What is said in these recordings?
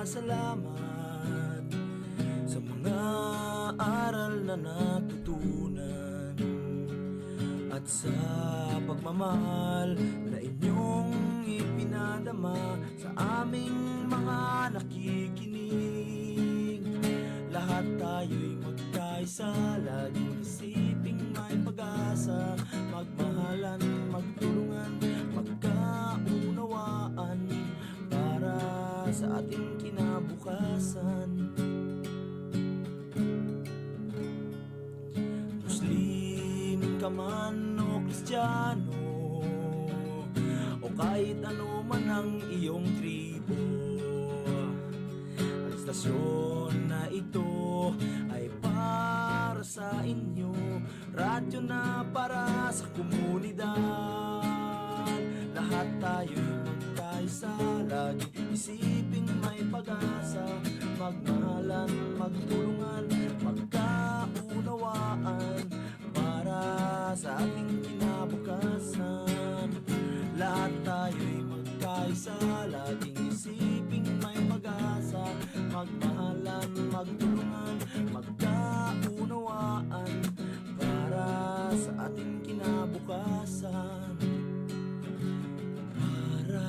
nagpapasalamat sa mga aral na natutunan at sa pagmamahal na inyong ipinadama sa aming mga nakikinig. Lahat tayo'y magkaisa, laging isiping may pag-asa, magmahalan, magtulungan, magkaunawaan para sa ating kinabukasan. Muslim ka man o Kristiyano, o kahit ano man ang iyong tribo, ang istasyon na ito ay para sa inyo, radyo na para sa komunidad. Lahat tayo'y magkaisa, lagi isiping may pag-asa, magmahalan, magtulungan, magkaunawaan para sa ating kinabukasan. Lahat tayo'y magkaisa, laging isiping may pag-asa, magmahalan, magtulungan, magkaunawaan para sa ating kinabukasan. Para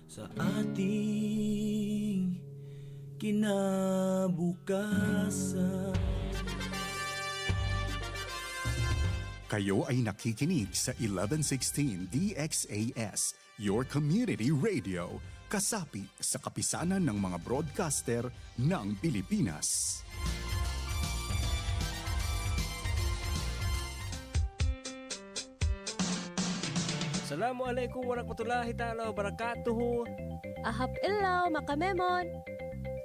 sa ating kinabukasan. Kayo ay nakikinig sa 1116 DXAS, your community radio, kasapi sa kapisanan ng mga broadcaster ng Pilipinas. Assalamualaikum warahmatullahi ta'ala wabarakatuh. Ahap ilaw, makamemon.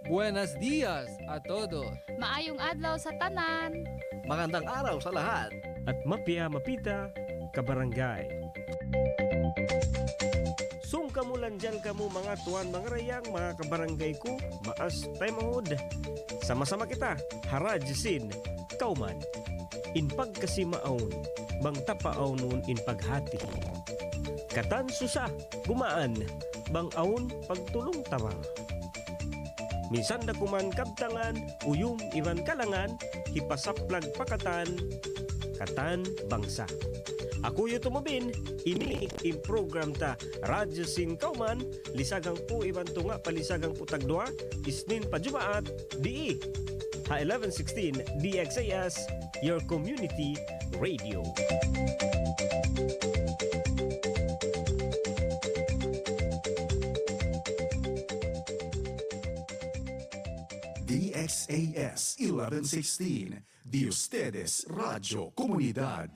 Buenos dias a todos. Maayong adlaw sa tanan. Magandang araw sa lahat. At mapia mapita kabarangay. Sung kamulan dyan kamo mga tuwan, mga rayang, mga kabarangay ko, maas tayo sama-sama kita, harajsin, kauman. In pagkasimaon, bang tapaon nun in paghati. Katan susa, gumaan, bang aon pagtulong tawa. Minsan na kuman kabtangan, uyong iban kalangan, hipasaplag pakatan, katan bangsa. Ako yu tumubin, ini program ta Radyo Sin Kauman, lisagang po iban tunga palisagang putagdua, isnin pa Jumaat, di ha 1116 DXAS, your community radio. DXAS 1116, de ustedes Radio Comunidad.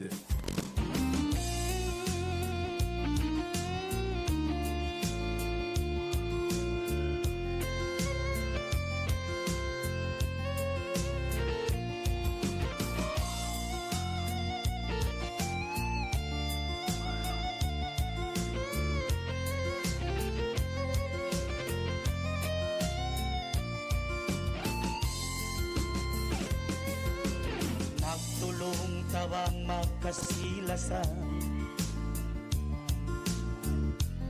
Tawang magkasilasan,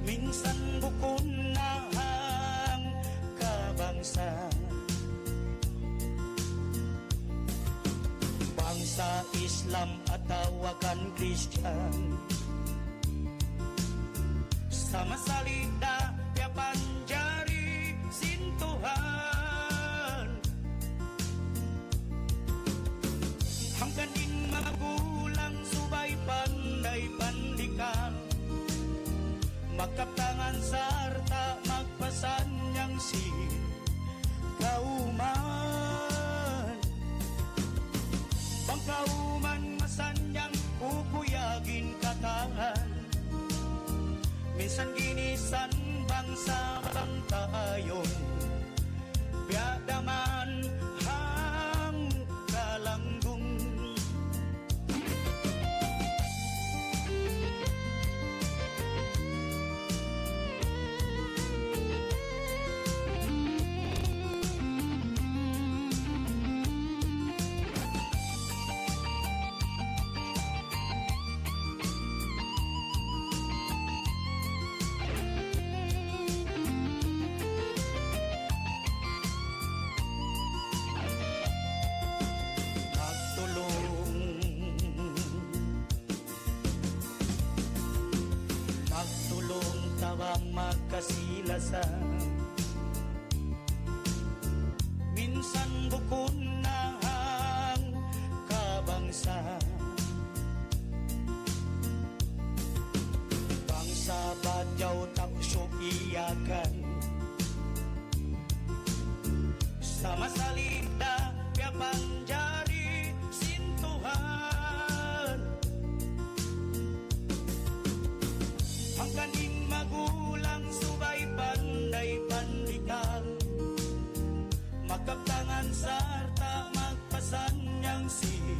minsan bukon na ang kabangsa. Bangsa Islam at tawagan Kristyan, sama salita yapan jari sintuhan. Hanggang din magulang subay panday pandikan, magkaptangan sarta magpasanyang si kauman. Pangkauman masanyang pupuyagin katahan, minsan ginisan bangsa bang tayon, biadaman hang kalanggung. tabang magkasilasan. Minsan bukod na ang kabangsa, bangsa badyaw tapso iyakan. Sama salita kaya panjari sintuhan, ang kaning magulang subay panday pandikan, magkaptangan sarta magpasanyang si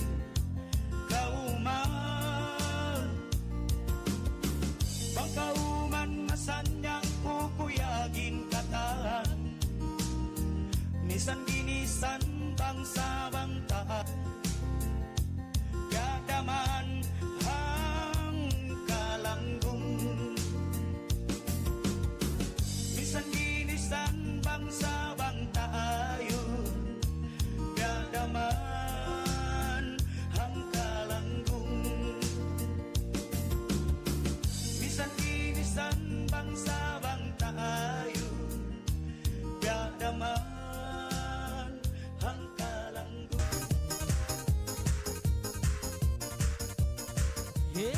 kauman. Bang kauman masanyang kukuyagin katahan, nisan ginisan bangsa bangtahan, gadaman hang kalanggung. Nisan ginisan bangsa bangtayon, gadaman hang kalanggung. Nisan ginisan bangsa bangtayon, gadaman hang kalanggung. Hey!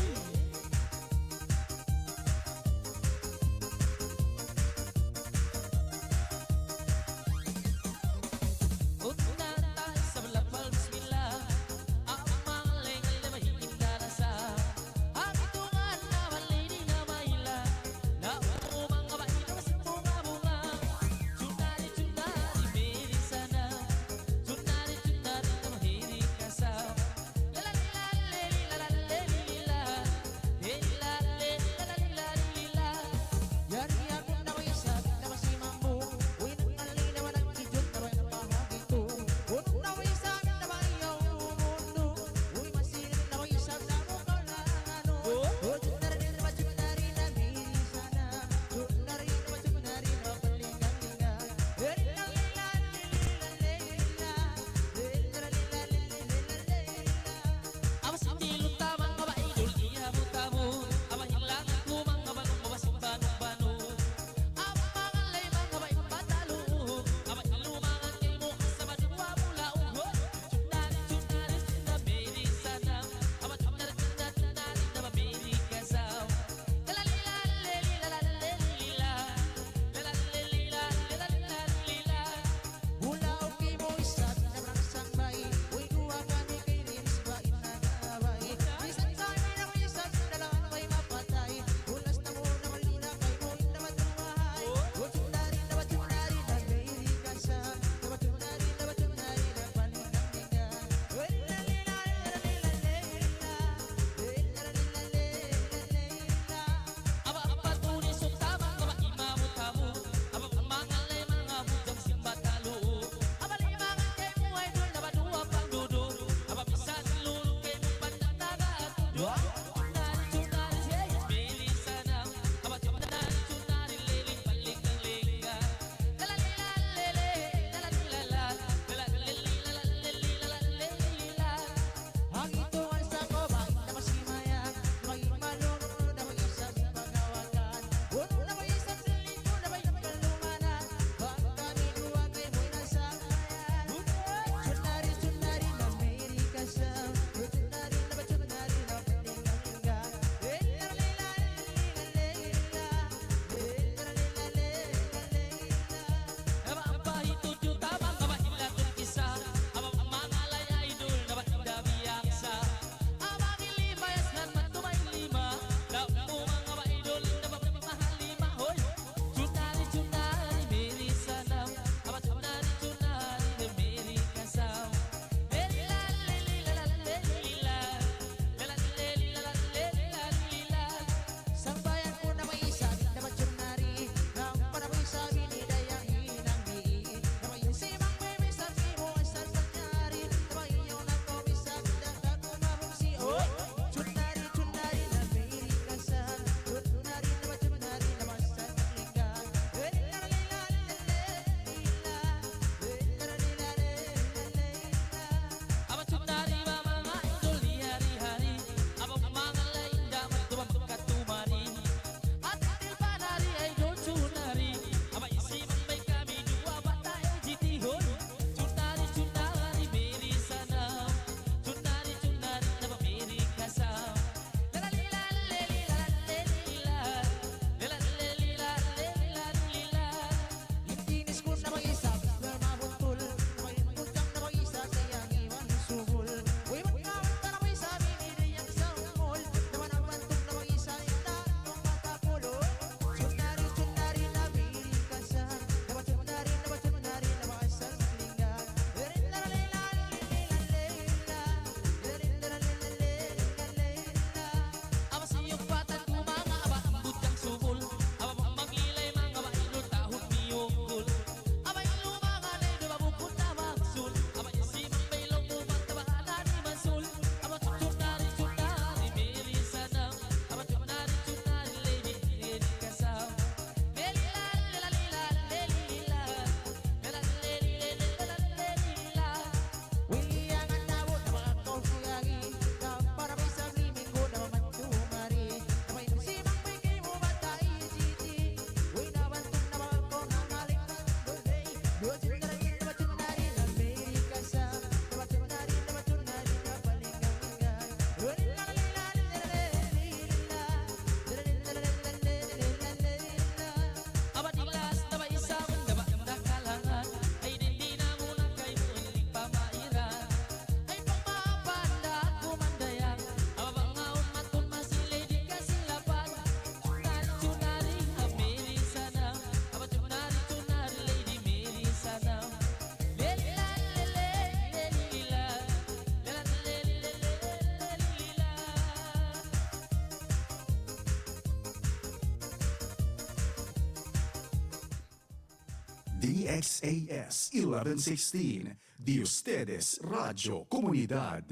DXAS 1116, de ustedes Radio Comunidad.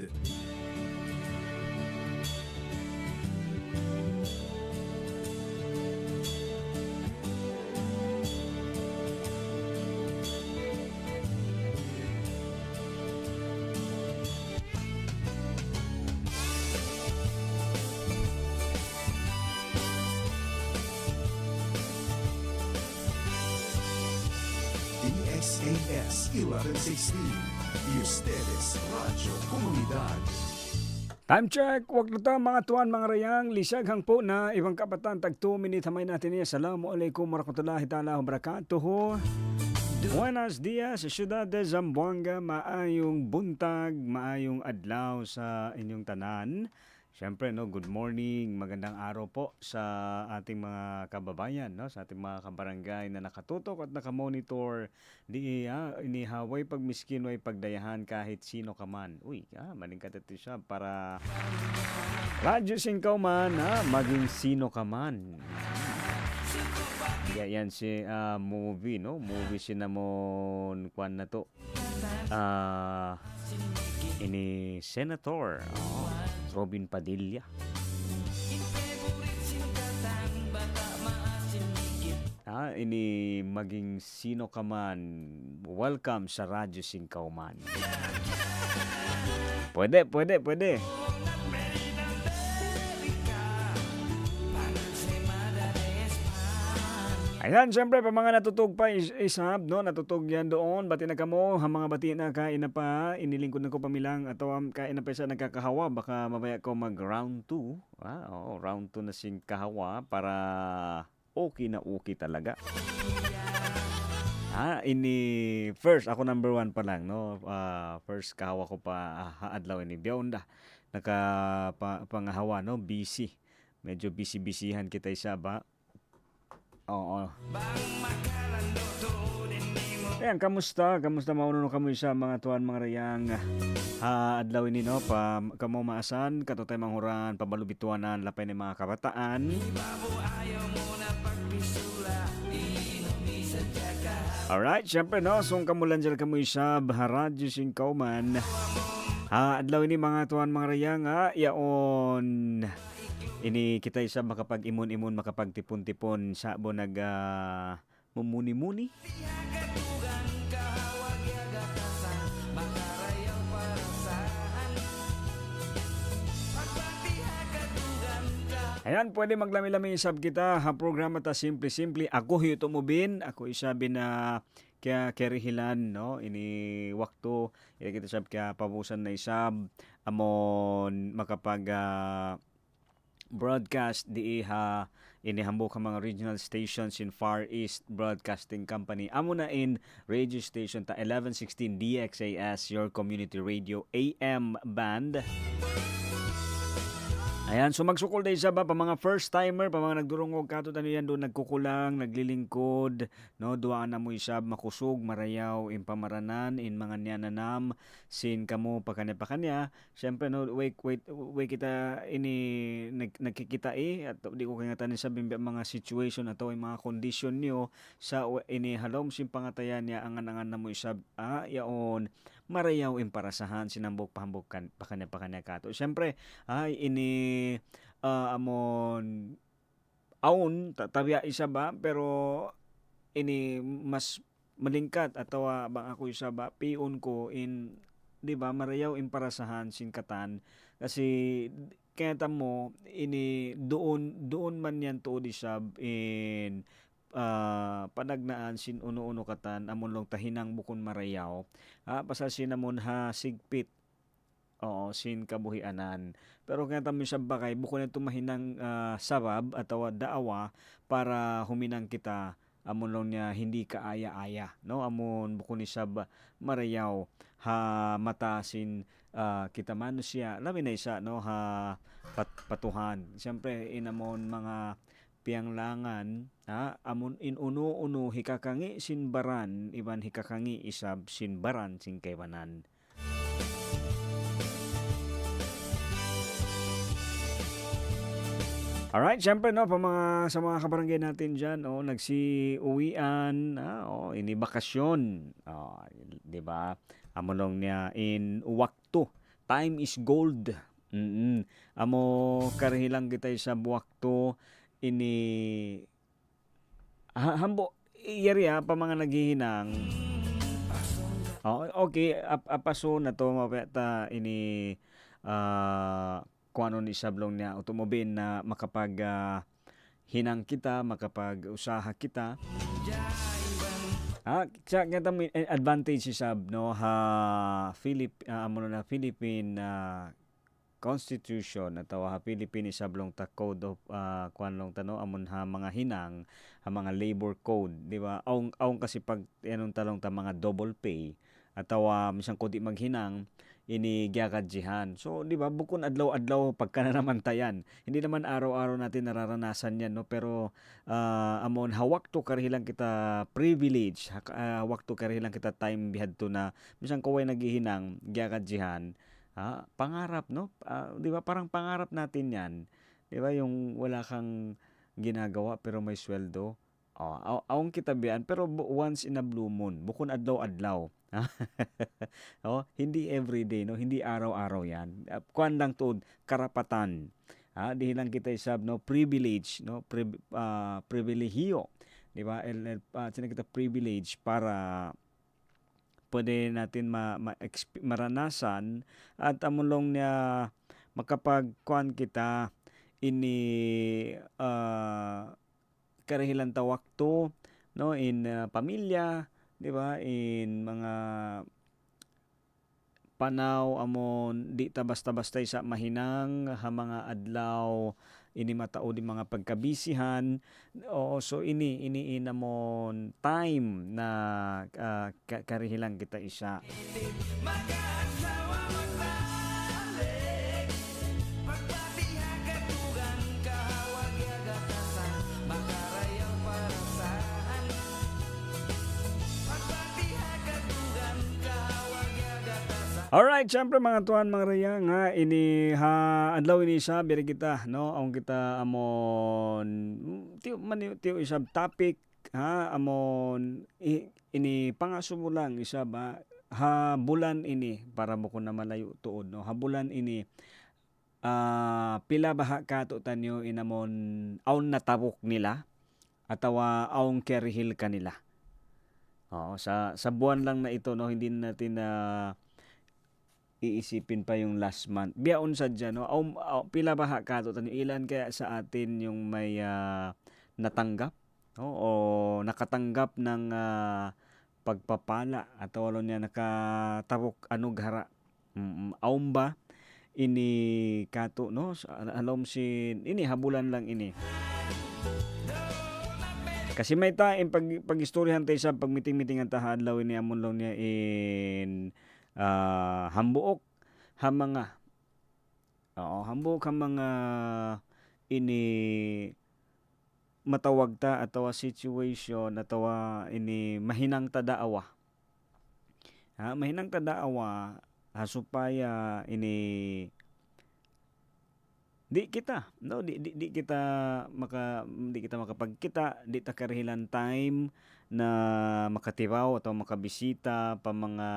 DXAS 1116, de ustedes Radio Comunidad. Time check, wag na ta mga tuwan mga rayang, lisag hang po na ibang kapatan tag 2 minute hamay natin niya. Assalamualaikum warahmatullahi ta'ala wabarakatuh. Buenos dias, Ciudad de Zamboanga, maayong buntag, maayong adlaw sa inyong tanan. Siyempre, no, good morning, magandang araw po sa ating mga kababayan, no, sa ating mga kabarangay na nakatutok at nakamonitor. Inihaway pagmiskin way pagdayahan kahit sino ka man. Uy, maningkat ito siya para radyo singkaw man, maging sino ka man. Yan si movie, no? Movie sinamon kwan na to. Ini Senator Robin Padilla. Ini maging sino ka man. Welcome sa Radyo Singkaw Man. Pwede. Ayan, siyempre, pa mga natutog pa isab, no? Natutog yan doon. Bati na kamo, mga bati na kain na pa. Inilingkod na ko pamilang ato kain na pa sa nagkakahawa. Baka mamaya ko mag round 2. Round 2 na sing kahawa para okay na okay talaga. Ini first, ako number 1 pa lang, no? First kahawa ko pa adlaw ini. Biyonda, pangahawa, no? Busy. Medyo busy-busyhan kita isa ba? Oo. Ayan, kamusta? Kamusta mauno kamo sa mga tuwan mga rayang adlaw ini, no? Kamo maasan, katutay manghuran, pabalubituanan, lapay ng mga kabataan. Alright, syempre, no? Sung kamulan dyan kamo isa, Radyo Singkaw Man. Adlaw ini mga tuwan mga rayang, yaon. Ini kita isa makapag-imon-imon, makapagtipon-tipon sa bo mumuni-muni. Ayan, pwede maglami-lami isab kita. Programa ta simple-simple. Ako hiyuto mo bin. Ako isabi na kaya kerihilan, no? Ini wakto. Kita sab kaya pabusan na isab. Amon makapag broadcast di inihambok ang mga regional stations in Far East Broadcasting Company. Amo na in radio station ta 1116 DXAS, your community radio AM band. Ayan, so magsukol day sa ba pa mga first timer, pa mga nagdurungog kato tani yan doon nagkukulang, naglilingkod, no, duaan na mo isab makusog, marayaw, impamaranan, in mga niyananam, sin kamo pakanya. Siyempre, no, wait kita ini nagkikita at di ko kangatanin sa mga situation ato ay mga condition niyo sa ini halom sin pangatayan niya angan na mo isab yaon marayaw imparasahan sinambok pahambokan pakanya kato. Siyempre, ini amon aun tabiya isa ba pero ini mas malingkat atau bang ako isa ba pion ko in di ba marayaw imparasahan singkatan kasi kaya mo ini doon man yan to di sab in panagnaan sin uno katan amon long tahinang bukon marayaw pasal sinamon sigpit sin kabuhianan. Pero kaya tayo siya bakay, bukod na tumahinang sabab at daawa para huminang kita amon lang niya hindi kaaya-aya. No? Amon bukod ni sab marayaw matasin kita manusya. Labi na isa, no? Patuhan. Siyempre, inamon mga pianglangan, amon inuno hikakangi sinbaran, iban hikakangi isab sinbaran singkaywanan. Alright, syempre no, sa mga kabarangay natin dyan, nagsiuwian, ini bakasyon. 'Di ba? Amulong niya in wakto. Time is gold. Amo karahilang kita sa wakto ini hambo iyari pa mga naghihinang. Okay, apaso na to mapeta ini kung ano ni sablong niya automobile na makapag hinang kita, makapag-usaha kita. Sa kita advantage sab no Philippine Constitution atau Philippine sablong ta code of kuan long tano amon ha mga hinang ha mga labor code, di ba? Aung kasi pag anong talong ta mga double pay atau misang kodi maghinang ini gyakadjihan. So, di ba, bukon adlaw-adlaw pagka na naman tayan. Hindi naman araw-araw natin nararanasan yan, no? Pero amon hawak to karahilang kita privilege, hawak to karahilang kita time bihad to na misang kaway naghihinang gyakadjihan. Pangarap, no? Di ba, parang pangarap natin yan. Di ba, yung wala kang ginagawa pero may sweldo. Awang kita biyan, pero once in a blue moon, bukon adlaw-adlaw. Hindi everyday, no? Hindi araw-araw yan. Kuan lang tuod, karapatan. Di lang kita isab, no? Privilege, no? Privilehiyo. Di ba? Sina kita privilege para pwede natin maranasan at amulong niya makapagkuan kita ini karahilan tawak to, no? In pamilya, di ba, in mga panaw amon di ta basta-basta sa mahinang ha mga adlaw ini matao di mga pagkabisihan. So ini inamon time na karihilang kita isa. Alright, syempre mga tuan mga raya nga ini adlaw ini sa biri kita, no? Ang kita amon tiyo isab topic amon ini pangaso mo lang isa ba bulan ini para mo ko na malayo tuod, no? Bulan ini pila baha ka to tanyo inamon aun natabok nila atawa aung kerihil kanila. Sa buwan lang na ito, no? Hindi natin iisipin pa yung last month. Biyaon sa dyan, no? Pila ba kato tanyo ilan kaya sa atin yung may natanggap, no? O nakatanggap ng pagpapala atau wala niya nakatabok anughara. Aum ba ini kato, no? Alom si ini habulan lang ini. Kasi may time pag-istoryahan tayo sa pagmiting-miting ang tahadlaw ini amon lang niya in hambuok hamanga hambuok hamanga ini matawag ta atawa situation atawa ini mahinang tadaawa mahinang tadaawa supaya ini di kita makapagkita, di ta karahilan time na makatibaw atau makabisita pa mga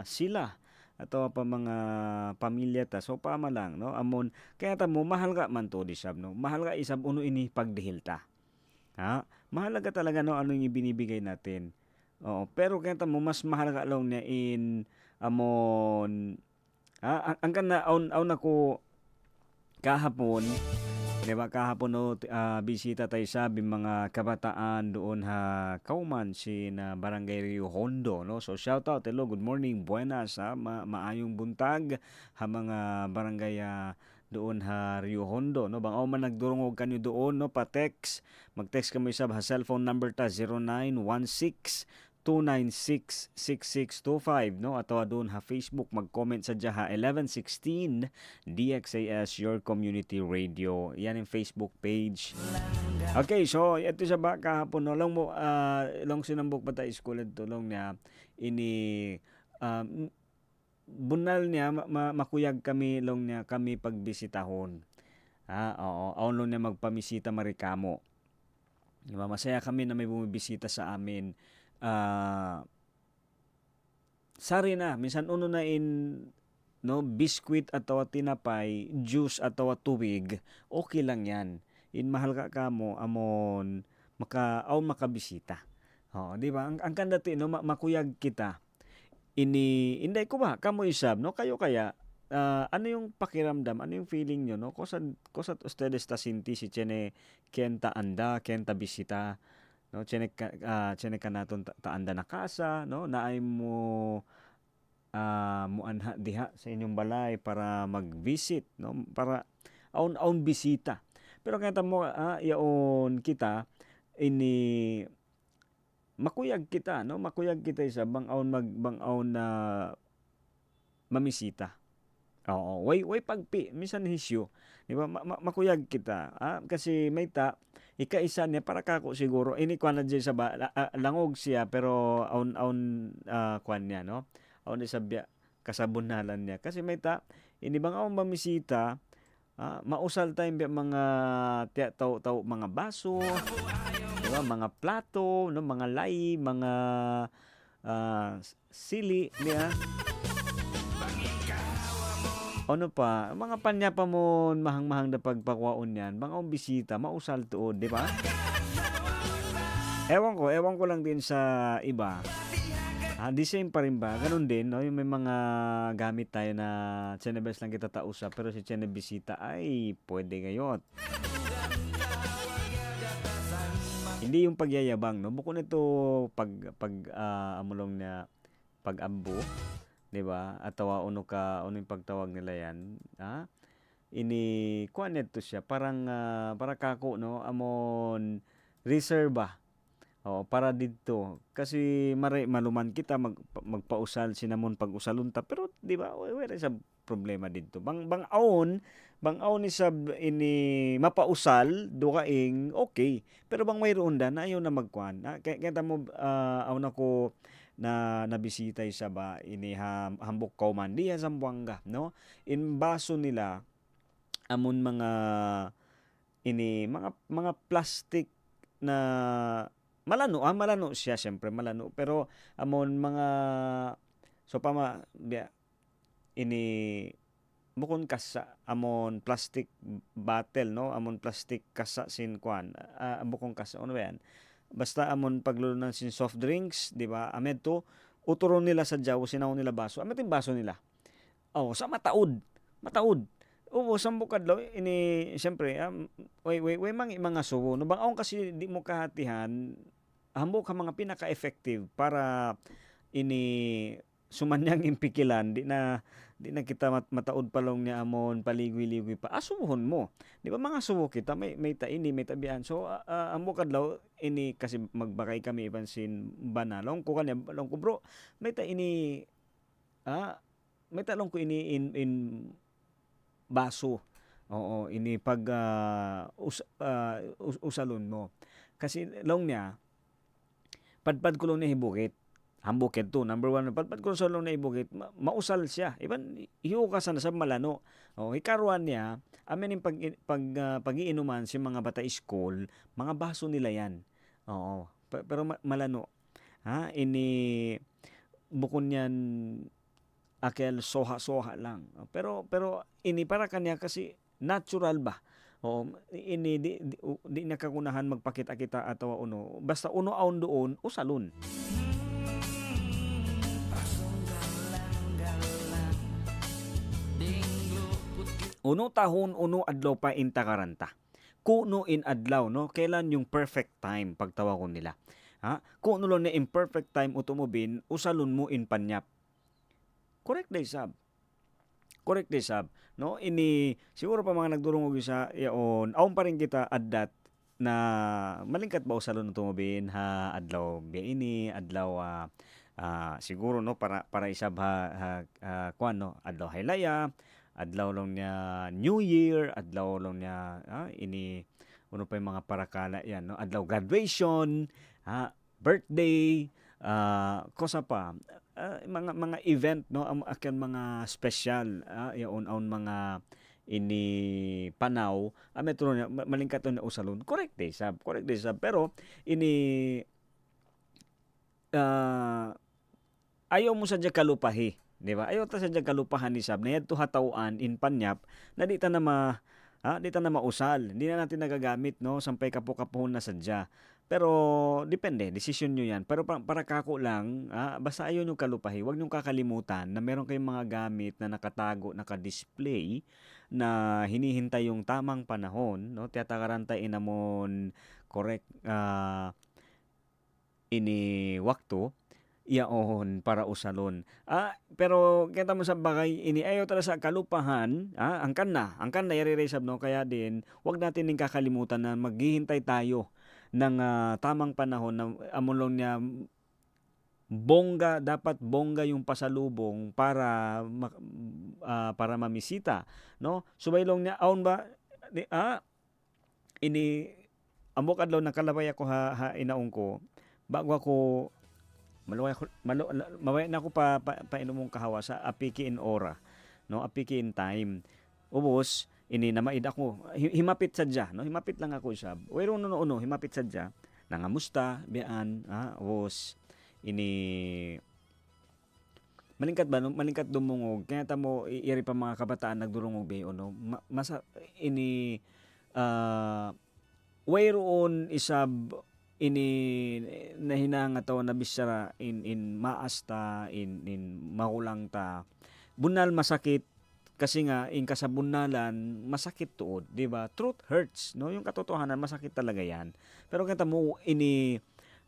sila atau pa mga pamilya ta. So pama lang, no? Amon kaya ta mo mahal ka man to disab, no? Mahal ka isab uno ini pagdihil ta. Mahalaga talaga, no, ano yung binibigay natin. Pero kaya ta mo mas mahal ka lang niya in amon ang kana aun ako kahapon, di ba, bisita tayo sa mga kabataan doon Kauman na Barangay Rio Hondo, no? So shout out, hello, good morning, buenas, maayong buntag mga barangay doon Rio Hondo, no? Bang man nagdurungog kanyo doon, no? Pa-text, mag-text kami sa cellphone number ta 0916-296-6625, no? Ato doon Facebook, mag-comment sa diha 1116 DXAS Your Community Radio. Yan yung Facebook page. Okay, so ito sa ba kahapon, no? Long sinambok pa tayo school ito long niya ini bunal niya makuyag kami long niya kami pagbisitahon. Oo, aon lang niya magpamisita marikamo. Diba? Masaya kami na may bumibisita sa amin. Sari na, minsan uno na no, biskwit atau tinapay, juice atau tubig, okay lang yan. In mahal ka kamo, amon, makabisita. Oh, di ba? Ang kanda ti, no, makuyag kita. Inday ko ba, kamo isab, no? Kayo kaya, ano yung pakiramdam, ano yung feeling nyo, no? Kosat ustedes ta sinti si Chene kenta anda, kenta bisita, no? Chene ka naton taanda na kasa, no? Naay mo muanha diha sa inyong balay para mag-visit, no? Para aun bisita. Pero kaya mo yaon kita makuyag kita, no? Makuyag kita isa bang-aon na mamisita. Oo, way pagpi minsan hisyo. Di ba? Makuyag kita. Kasi may ikaisa niya para kako siguro ini kwan na dyan sa langog siya pero aun kwan niya, no? Aun isabya kasabunalan niya. Kasi may ini bang aon mamisita, mausal tayong mga taw mga baso, diba? Mga plato, no? Mga lay, mga sili niya. Ano pa, mga panya pa mo mahang-mahang na pagpakwaon yan, mga bisita, mausal tuod, di ba? Ewan ko lang din sa iba. The same pa rin ba? Ganun din, no? Yung may mga gamit tayo na Chenebes lang kita tausa, pero si Chenebisita ay pwede ngayot. Hindi yung pagyayabang, no? Bukod nito amulong na pag-ambo, 'di ba? Atawa uno yung pagtawag nila yan, kuan nito siya parang para kako, no, amon reserva. Para dito kasi maluman kita magpausal sinamon pag-usalunta pero 'di ba? Wala sa problema dito. Bang-aon ni sab ini mapausal dukaing okay. Pero bang mayroon na ayaw na magkuan. Kaya mo aw nako na nabisita sa ba ini hambok kauman diya Zamboanga, no? In baso nila amon mga plastic na malano siya syempre malano pero amon mga ini bukon kasa amon plastic bottle, no? Amon plastic kasa sin kwan bukon kasa ano ba yan? Basta amon paglulunan sin soft drinks, di ba? Amed to, uturon nila sa jaw, sinaw nila baso. Amed yung baso nila. Sa mataod. Sambo kadlaw, siyempre, way mga suwo. No, bang kasi di mo kahatihan, hambok ka mga pinaka-effective para sumanyang impikilan, di na kita mataod palong niya amon paligoy-ligoy pa asuhon mo, di ba? Mga suwo kita may tabihan so amo kadlaw ini kasi magbakay kami ipansin banalong ko kanya long ko bro may talong ko in baso, ini pag usalon mo kasi long niya padpad ko long niya hibukit hambukit to. Number 1, padpad ko sa long na ibukit, mausal siya. Iban, hiukasan na sa malano. Hikaruan niya, amin yung pag-iinuman si mga bata school, mga baso nila yan. Pero malano. Ini, bukon yan, akel soha-soha lang. Pero ini para kanya kasi natural ba? Ini di nakakunahan magpakita-kita atawa uno. Basta uno aon doon, usalon. Uno tahon, uno adlaw pa intakaranta. Kuno in adlaw, no? Kailan yung perfect time pagtawag nila? Kuno lo na imperfect time utumubin, usalon mo in panyap. Correct day sab. No? Ini siguro pa mga nagdurong og isa yaon, aon pa rin kita addat na malingkat ba usalon utumubin adlaw biya ini adlaw siguro, no, para isab kuan, no, adlaw haylaya, adlaw lang niya New Year, adlaw lang niya ini uno pa yung mga parakala yan, no? Adlaw graduation, birthday, kosa pa mga event, no, akan mga special yaon mga ini panaw metro na malingkat na usalon correct day sab pero ini ayaw mo sadya kalupahi, di ba? Ayaw ta sadya kalupahan ni sab na yadto hatawan in panyap na di ta na mausal. Hindi na natin nagagamit no sampay kapo-kapohon na sadya. Pero depende, desisyon nyo yan. Pero para kako lang, basta ayaw nyo kalupahi, huwag nyo kakalimutan na meron kayong mga gamit na nakatago, naka-display na hinihintay yung tamang panahon, no? Tiyatakarantay inamon correct ini wakto iyaon para usalon. Pero kita mo sa bagay ini ayaw tala sa kalupahan, angkan na yari-resab no kaya din wag natin ning kakalimutan na maghihintay tayo ng tamang panahon na amulong niya dapat bongga yung pasalubong para para mamisita, no? Subaylong niya aon ba ini amok adlaw nakalabay ako ha inaong ko bago ako mawaya na ako painom mong kahawa sa apiki in ora, no? Apiki in time. Ubos, ini namaid ako. Himapit sadya, no? Himapit lang ako sab. Wero no himapit sadya. Nangamusta, bian, ubos, ini malingkat ba no? Malingkat dumungog. Kaya tamo iri pa mga kabataan nagdurungog beyo no. Ini wayroon isab ini nahinanga taw na bisara in maasta in makulang ta bunal masakit kasi nga in kasabunalan masakit tuod, di ba? Truth hurts, no? Yung katotohanan masakit talaga yan. Pero kita mo ini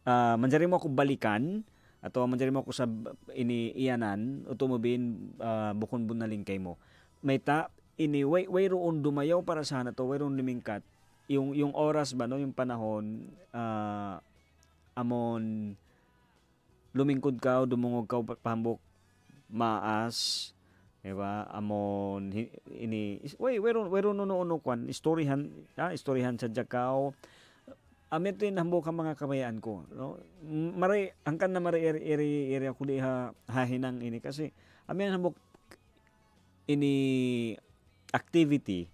manjari mo ako balikan ato manjari mo ako sa ini iyanan utumobin bukon bunaling kay mo. May ta ini wayroon dumayaw para sa to wayroon lumingkat yung oras ba no yung panahon amon lumingkod ka dumungog ka pahambok maas, di ba? Amon ini wero no kwan istoryahan sa jakaw amet din hambok ka mga kabayaan ko, no? Mare angkan na mare eri ako diha hahinang ini kasi amen hambok ini activity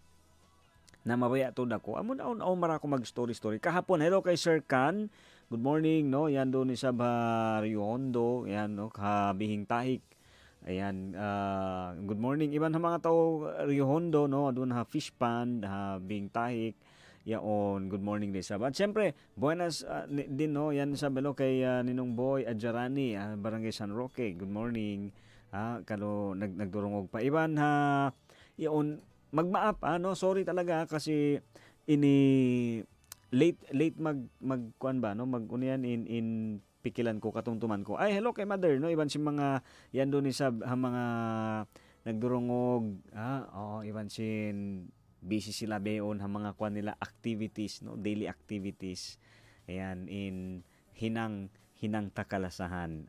na mabaya to dako. Amon aon mara ko mag story kahapon. Hello kay Sir Kan. Good morning, no. Yan do ni Sabha Riondo, yan no, kabihing tahik. Ayan, good morning. Iban ha mga tao Riondo, no, doon ha fish pond, ha bihing tahik. Yaon, good morning din Sabha. At syempre, buenas din no, yan sa belo kay Ninong Boy Adjarani, Barangay San Roque. Good morning. Kalo nagdurungog pa. Iban ha yaon magmaap sorry talaga kasi ini late magkuan ba no magunian in pikilan ko katungtuman ko ay hello kay mother no iban si mga yan do ni sa mga nagdurungog iban sin busy sila beon ha mga kuan nila activities no daily activities ayan in hinang takalasahan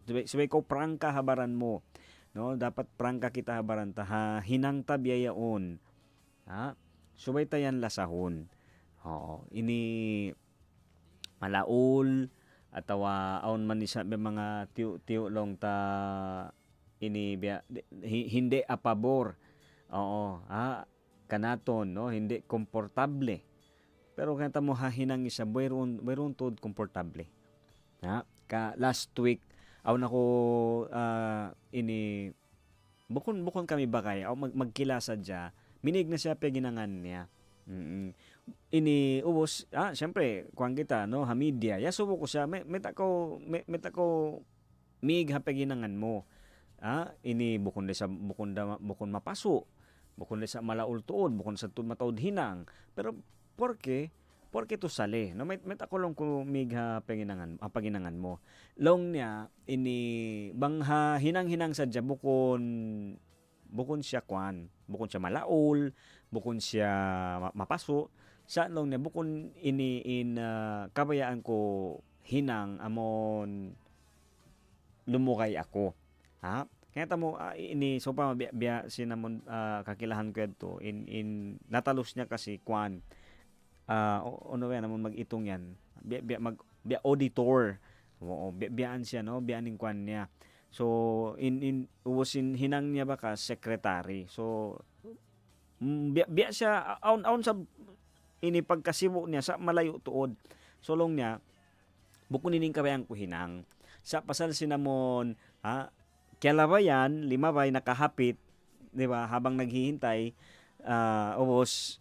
subay ko prangka habaran mo no dapat prangka kita habaran ta hinang tabyayaon subay tayan lasahon ini malaul atawa aon man ni sa mga tiyo long ta ini hindi apabor kanaton no hindi komportable pero kanta mo hinang isa mayroon tod komportable ka last week aw nako ini bukon kami bakay aw magkilasa dya minig na siya peginangan niya ini ubos syempre kuan kita no ha media ya subo ko siya meta ko mig ha peginangan mo ini bukon mapaso bukon sa malaul tuod bukon sa matawd hinang pero porque to sali no met ako lang ko migha paginangan mo long niya ini bangha hinang sadya bukon siya kwan bukon siya malaul bukon siya mapaso sa long niya bukon ini kabayaan ko hinang amon lumukay ako kaya tamo ini so pa biya sinamon kakilahan ko ito in natalos niya kasi kwan ano yan namon mag-itong yan biya auditor biyaan siya no biyaan kwan niya so in hinang niya baka secretary so Biya siya aun sa ini pagkasibo niya sa malayo tuod. Sulong niya bukon ining kabayang kuhinang. Sa pasal sinamon kialabayan, limabay nakahapit, di ba, habang naghihintay, ubos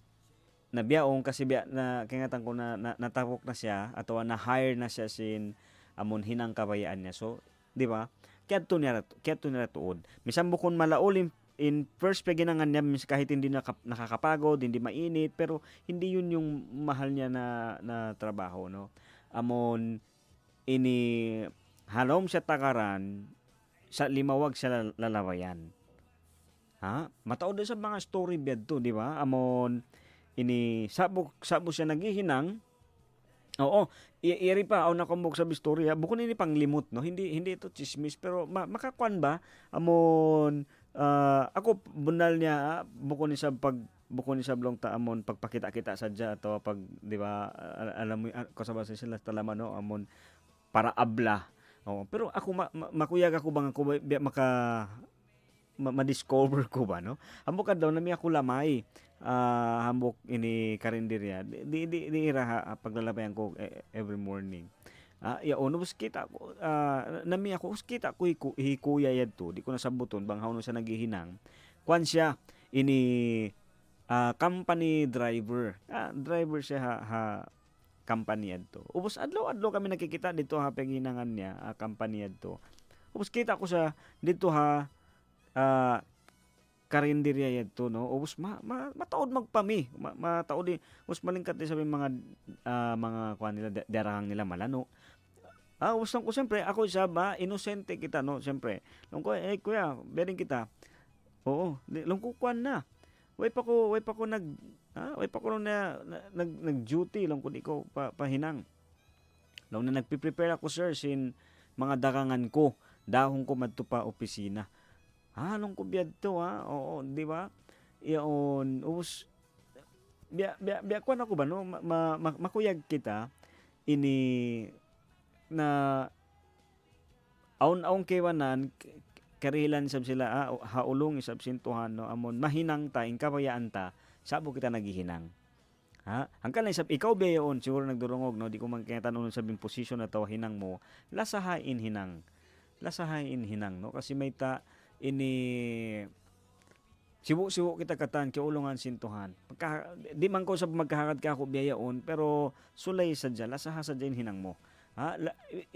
nabiyaong kasi biya na kingatan ko na natapok na siya ato na hire na siya sin amon hinang kabayaan niya. So, di ba? Kaya niya tuod. Misan bukon malaol in first paginangan niya kahit hindi nakakapagod, hindi mainit, pero hindi yun yung mahal niya na trabaho, no? Amon ini halom siya takaran sa limawag siya lalawayan. Mataod sa mga story bed to, di ba? Amon ini sabo siya naghihinang. Oo, iri pa na kumbok sa istorya. Bukod ini panglimot, no? Hindi ito chismis, pero makakuan ba amon ako bunal niya bukod ni sa blong ta amon pagpakita-kita sadya atau pag di ba alam mo ko sa base sila talaman, no, amon para abla. Oh, pero ako makuyag ako bang ako maka ma-discover ko ba, no? Hambok daw nami ako lamay. Hambok ini karinderya. Di ira paglalabayan ko every morning. Yaon us kita ko nami ako kita ko hikuya yadto. Di ko nasabuton bang hawno sa naghihinang. Kwan siya ini company driver. Driver siya ha company adto. Ubos adlaw kami nakikita dito ha paginangan niya company adto. Ubos kita ko sa dito ha karinderya yadto, no. Ubos mataod magpami. Mataod ubos malingkat din sabi mga kuan nila darahang nila malano. Ubos ko siyempre ako isa ba inosente kita, no, siyempre. Long ko kuya, bering kita. Oo, long ko kuan na. Way pa ko nag-duty lang ko di ko pahinang. Long na nagpi-prepare ako sir sin mga darangan ko, dahon ko madto pa opisina. Long ko biyad to oo, di ba? Iyon, ubos biya kuan ako ba, no, makuyag kita ini na aun kaywanan karilan sab sila haulong isab sintuhan, no, amon mahinang ta ing kabayaan ta sabo kita naghihinang. Hangkan na isab ikaw bayon siguro nagdurungog, no, di ko man kaya tanong sa bing posisyon na hinang mo lasahain hinang, no, kasi may ta ini sibu kita katan kay ulungan sintuhan. Di man ko sa magkahakad ka ako biyaon, pero sulay sadya lasaha sadya hinang mo.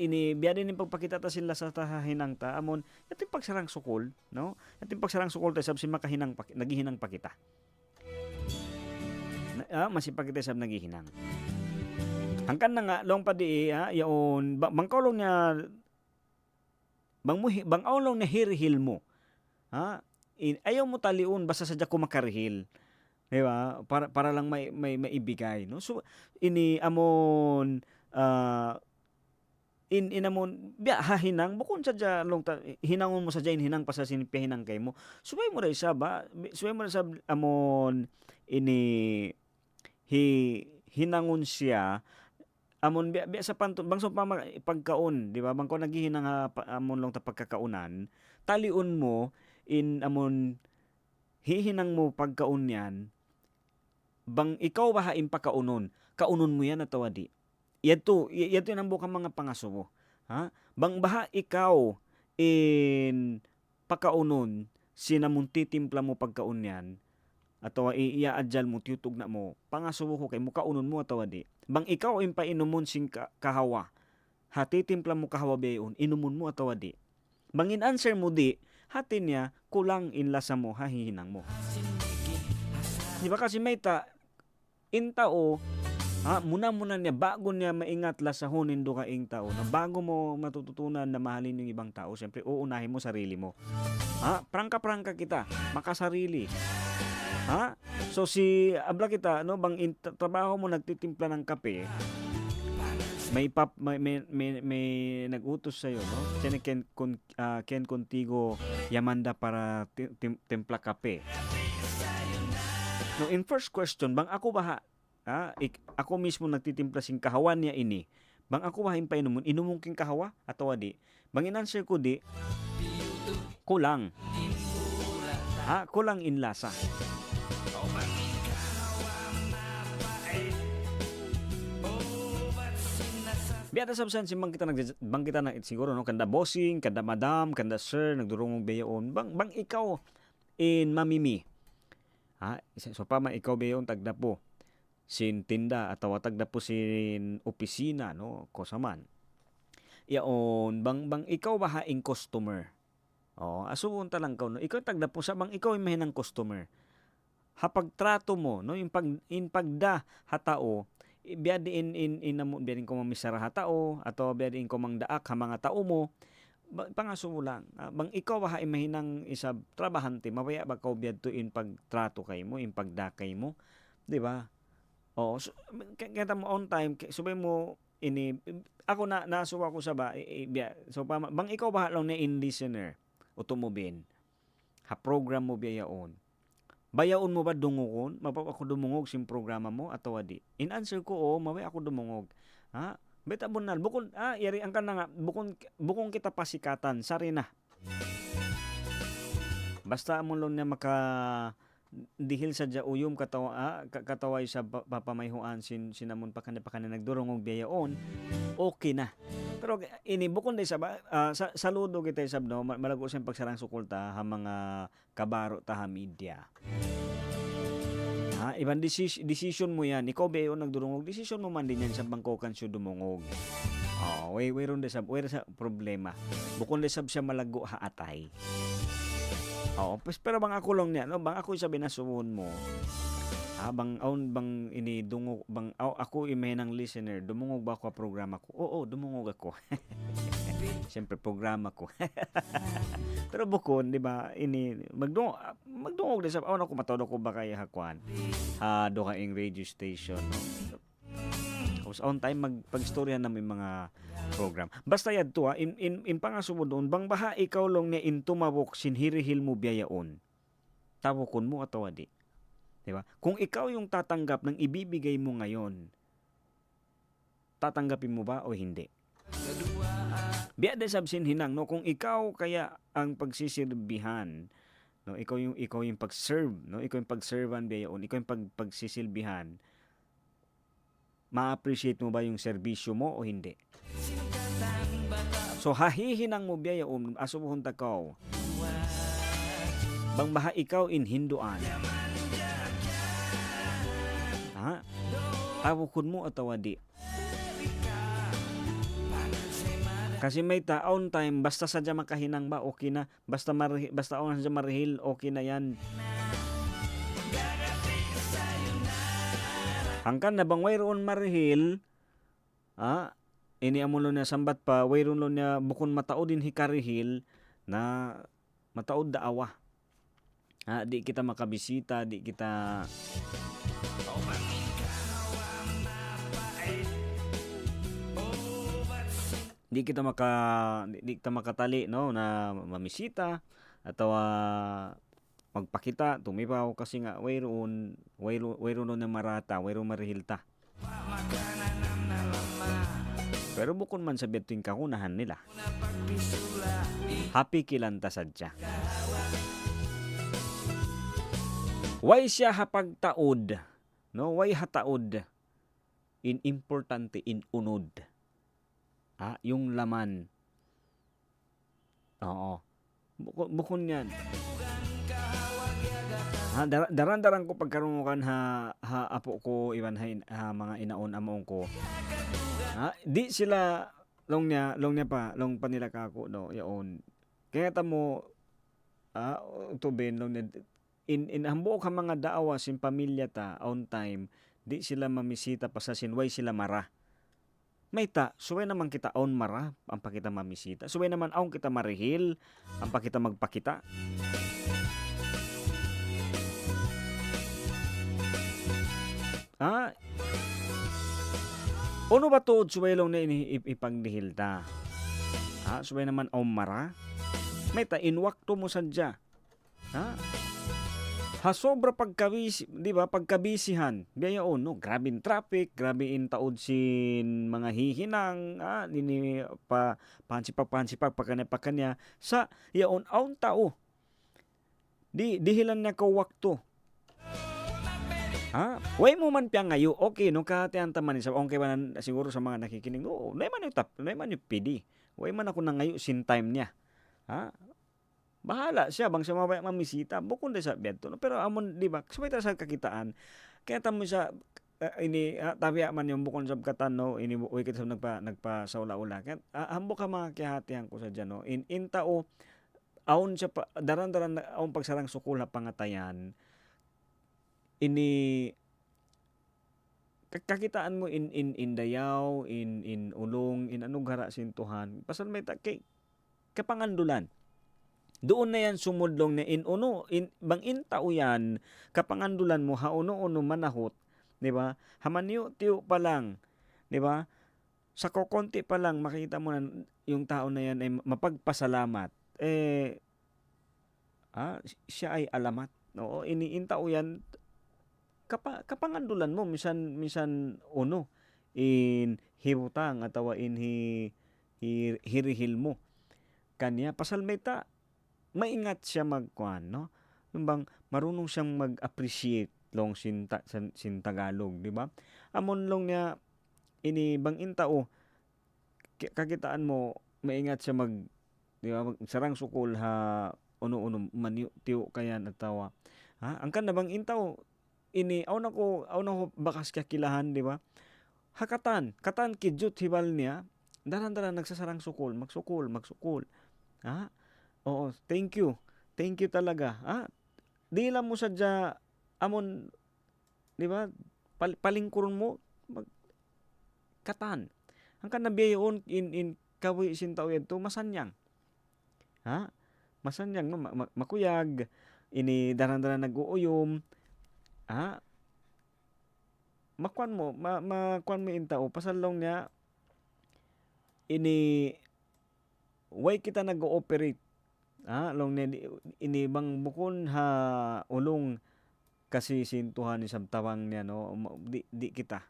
Ini biya din yung pagpakita ta sila sa tahinang ta amon yating pagsarang sukol, no? Yating pagsarang sukol ta sab si makahinang naghihinang pa kita. Masipag kita sab naghihinang. Hangkan na nga long pa di yaon bangkaulong niya bang aulong na hirihil mo. Ayaw mo taliun basta sadya ko makarihil. Di ba? Para lang may maibigay, no? So ini amon inamon biya hahinang bukon sadya long hinangon mo sadya hinang pa sa sinipihinang kay mo. Subay mo ra isa ba? Subay mo ra sa amon ini hinangon siya amon biya sa panton bangso pa pagkaon, di ba? Bangko naghihinang amon long ta pagkakaunan, taliun mo in amon hihinang mo pagkaon yan, bang ikaw ba hain pakaunon, kaunon mo yan atawa di. Yato nang bukang mga pangasubo. Bang baha ikaw in pakaunon sinamon titimpla mo pagkaon yan, atawa iaadjal mo tiyutog na mo pangasubo ko kay mo kaunon mo atawa di. Bang ikaw in painumon sing kahawa, hatitimpla mo kahawa bayon, inumon mo atawa di. Bang in answer mo di, hatin niya kulang in lasa mo hahihinang mo. Di ba kasi may in tao muna niya bago niya maingat lasahonin do ka ing tao na bago mo matututunan na mahalin yung ibang tao, siyempre uunahin mo sarili mo. Prangka kita, makasarili. So si abla kita, no, bang trabaho mo nagtitimpla ng kape, may nagutos sa iyo, no? Ken contigo yamanda para timpla kape. No, in first question, bang ako ba ako mismo nagtitimpla sing kahawan niya ini, bang ako ba himpay inumon king kahawa atawa di. Bang in-answer ko di, kulang. Kulang in lasa. Biya ta sabsan si bang kita na siguro no kanda bossing, kanda madam, kanda sir nagdurungog bayaon. Bang ikaw in mamimi. So pa man ikaw bayaon tagda po sin tinda at tagda po sin opisina no kosaman. Yaon bang ikaw ba haing customer. Asubon ta lang no. Ikaw tagda po sa bang ikaw imahinang customer. Hapagtrato mo no yung pagda hatao biya din biya din ko mamisara hatao ato biya din ko mangdaak ha mga tao mo pangasumo lang bang ikaw ha imahinang isab trabahante mabaya ba ka biya to in pagtrato kay mo in pagdakay mo di ba so, kaya mo on time subay mo ini ako na nasuwa ko sa ba biya so bang ikaw ba lang na in listener o tumubin ha program mo biya yaon. Bayaon mo ba dungugon? Mapap ako dumungog sim programa mo ato adi. In answer ko mabay ako dumungog. Beta bunal bukon yari ang kana nga bukon kita pasikatan sari na. Basta mo lang niya maka dihil sa uyom kataway sa papamayhuan sinamon pa kanina nagdurungog biyaon. Okay na. Pero ini bukon day saludo kita sab no malago siyang pagsarang sukulta ha mga kabaro ta ha media. Ibang decision mo yan. Ikaw ba yun nagdurungog? Decision mo man din yan sa bangkokan siya dumungog. Wayron desab sa problema. Bukon desab siya malago ha atay. Pero bang ako lang niya, no? Bang ako sabi na suwon mo. Bang ini dungog bang ako imahinang listener dumungog ba ako programa ko? Oo, dumungog ako. Siyempre programa ko. Pero bukon, di ba, ini magdungog din sa ako matawag ko ba kaya hakwan. Do ka ing radio station, no? Tapos on time magpagstorya na may mga program. Basta yad to in pangasubod doon bang baha ikaw long niya in tumabok sinhirihil mo biyayaon. Tawokon mo ato adi. Diba? Kung ikaw yung tatanggap ng ibibigay mo ngayon, tatanggapin mo ba o hindi? Biya de sabsin hinang no kung ikaw kaya ang pagsisilbihan, no ikaw yung pag-serve, no ikaw yung pag-servan biyaon, ikaw yung pagsisilbihan, ma-appreciate mo ba yung serbisyo mo o hindi? So hahihinang mo biyaon asubuhon takaw. Bang baha ikaw in hinduan. Tawukon mo atawa di. Kasi may taon time basta sadya makahinang ba okay na, basta on sadya marihil okay na yan. Hangkan na bang wayroon marihil ini amulo na sambat pa wayroon lo niya bukon mataod din hikarihil na mataod daawa. Di kita makabisita, di kita di kita makatali no na mamisita atau magpakita tumibaw kasi nga wayroon na marata, wayroon marihilta. Pero bukon man sa betuing kahunahan nila. Happy kilanta sadya. Way siya hapagtaod, no? Way hataod in importante in unod. Yung laman. Oo. Bukon yan. Daran-daran ko pagkarungukan ha apo ko iwan ha mga inaon among ko. Di sila long niya pa nila kako no yaon. Kaya tamo tubin long niya in hambo ka mga daawa sin pamilya ta on time di sila mamisita pa sa sinway sila mara. May suway naman kita on mara, ang pakita mamisita. Suway naman aon kita marihil, ang pakita magpakita. Ono ba tuod suway lang na ipagdihil ta? Suway naman aon mara. May inwakto mo sadya. Sobra pagkabisi, di ba? Pagkabisihan. Biyaon, no? Grabe in traffic, grabe in taod sin mga hihinang, nini pansipag pakanya sa yaon aon tao. Dihilan niya ko wakto. Ha? Way mo man piya ngayo, okay, no, kahatian taman sa okay ba siguro sa mga nakikinig, oo, nay man yung PD. Way man ako na ngayo sin time niya. Ha? Bahala siya, bang siya mabaya mamisita, bukod na sa beto, no? Pero amon, di ba, sabay ta sa kakitaan, kaya tamo siya, tabi man yung bukod sa katan, no, ini, uy, kita nagpa sa ula-ula, kaya, ambo ka mga kihatian ko sa dyan, no, in tao, aon siya pa, daran-daran, aon pagsarang sukul na pangatayan, ini kakitaan mo in Dayaw, in Ulong, in anong gara sintuhan, pasal may kay kapangandulan. Doon na yan sumudlong na in bang in tao yan, kapangandulan mo hauno-uno manahot, di ba? Hamanyo tiyo pa lang, di ba? Sa kokonti pa lang makita mo na yung tao na yan ay mapagpasalamat. Siya ay alamat, no? In tao yan kapangandulan mo misan uno in hibutang atawa in hirihil mo kanya pasal meta maingat siya magkuan, no, yung bang marunong siyang mag-appreciate long sin Tagalog, di ba? Amon long niya ini bang intao kakitaan mo maingat siya di ba, sarang sukol ha uno-uno maniyo tiyo kayan atawa ha ang kan na bang intao ini aw na ko bakas kakilahan, di ba? Katan kidyut hibal niya, daran-daran nagsasarang sukol, magsukol. Ha? Oo, thank you talaga. Ha? Di lang mo sadya amon, di ba? Palingkuron mo katan. Ang kanabiyayon in kawi sintaw yento masanyang. Ha? Masanyang no makuyag ini daran-daran nag-uuyom. Makuan mo yung tao pasalong niya ini way kita nag-ooperate long niya ini bang bukon ha ulong kasi sintuhan ni sabtawang niya, no, di kita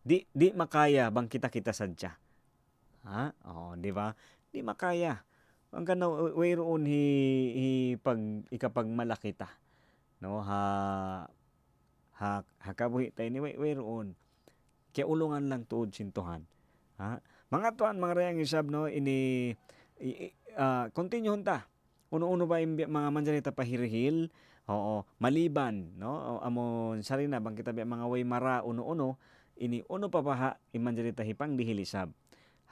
di makaya bang kita sadya oo, di ba, di makaya ang kana way roon ikapag malaki ta, no, hakabuhi tayo ni way roon kaya ulungan lang tuod sintuhan mga tuan mga rayang isab, no, ini continue ta uno ba yung mga manjanita pahirihil, oo, maliban, no, amon sarina bang kita mga way mara uno ini uno pa baha imanjanita hipang dihilisab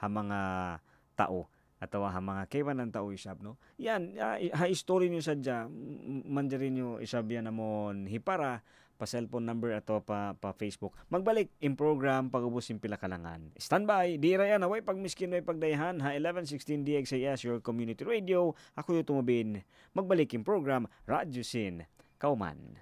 ha mga tao atawa ha mga kaiwan ng tao isab, no, yan ha story nyo sadya manjari nyo isab yan namon hipara pa cellphone number ato pa Facebook. Magbalik in program pagubos yung pila kalangan. Standby, di ra yan away pag miskin way pagdayahan ha 1116 DXAS your community radio. Ako yung tumubin. Magbalik in program Radyo Sin Kauman.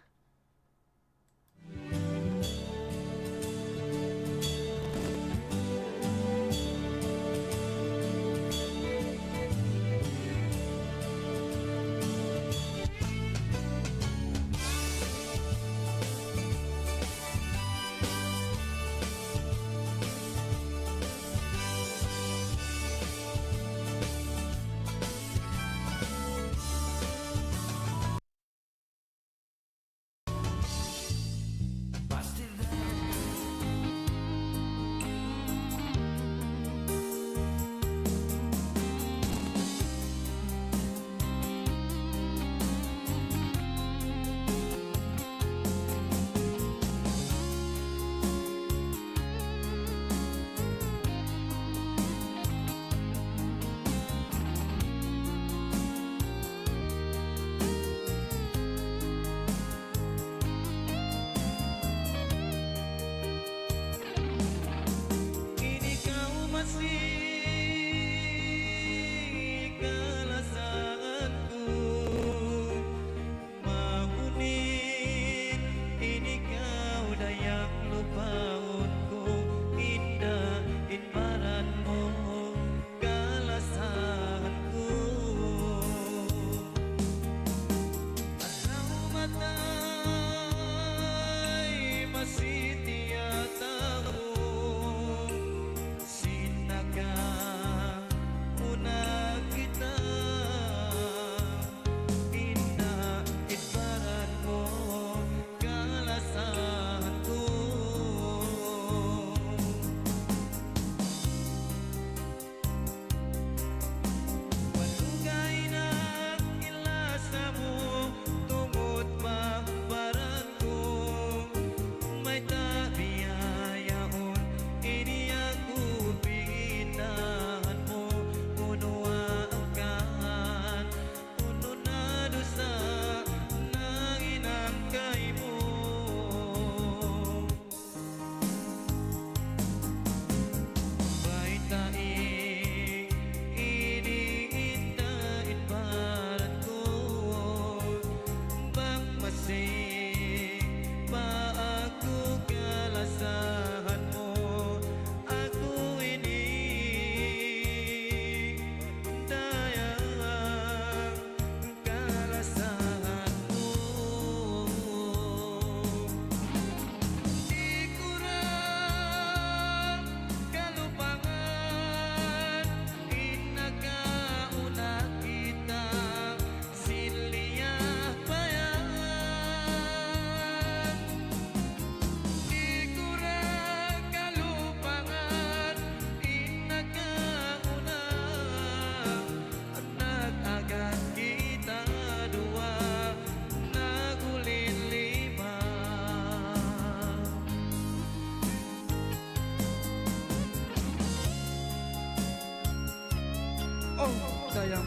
Oh, sayang.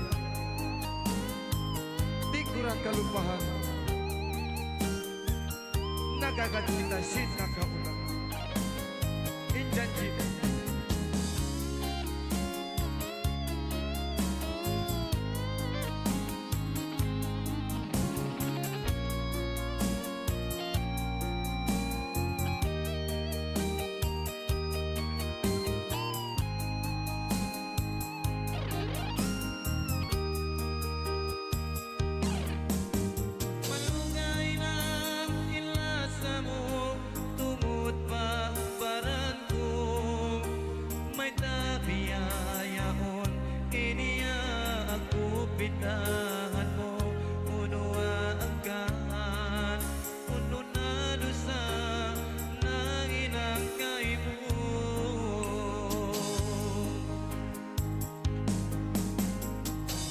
Di ko ra kalupahan. Nagagat kita sin nakaulang. Injanji. Malungay ng ilasa mo, tungod pa paran ko. May tabiyayaon, iniya ako pitahan mo. Uno ang kahan, uno na dosa, nanginang kaibo.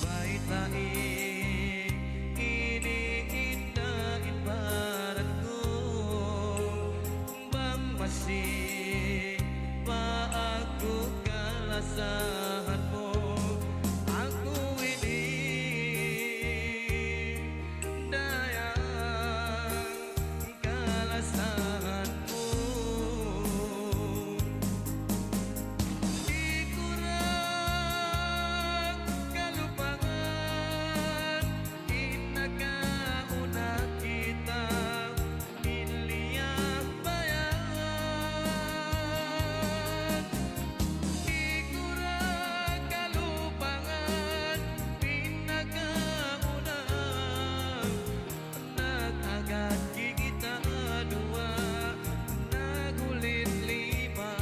Baitain, iniindain barat ko. Bambasi, paako kalasahan mo. Ako ini dayang kalasahan mo. Di ko ra kalupangan, inagauna kita, inliyang bayan. Di ko ra kalupangan, inagauna, nag-agad kita dua, nagulit lima.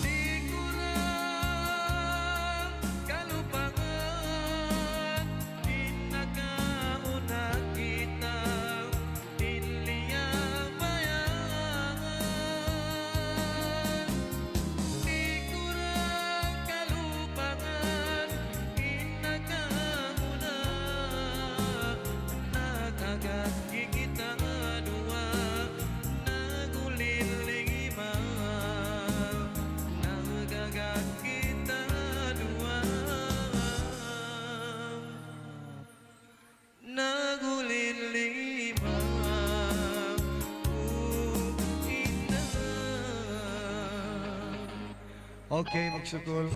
Di ko ra kalupangan, pinakauna kita, inliyang bayan. Di ko ra kalupangan, pinakauna, nag-agad kita dua, nagulit lima. Nagagad kita dua, nagulit lima. Ina. Okay, magsugol.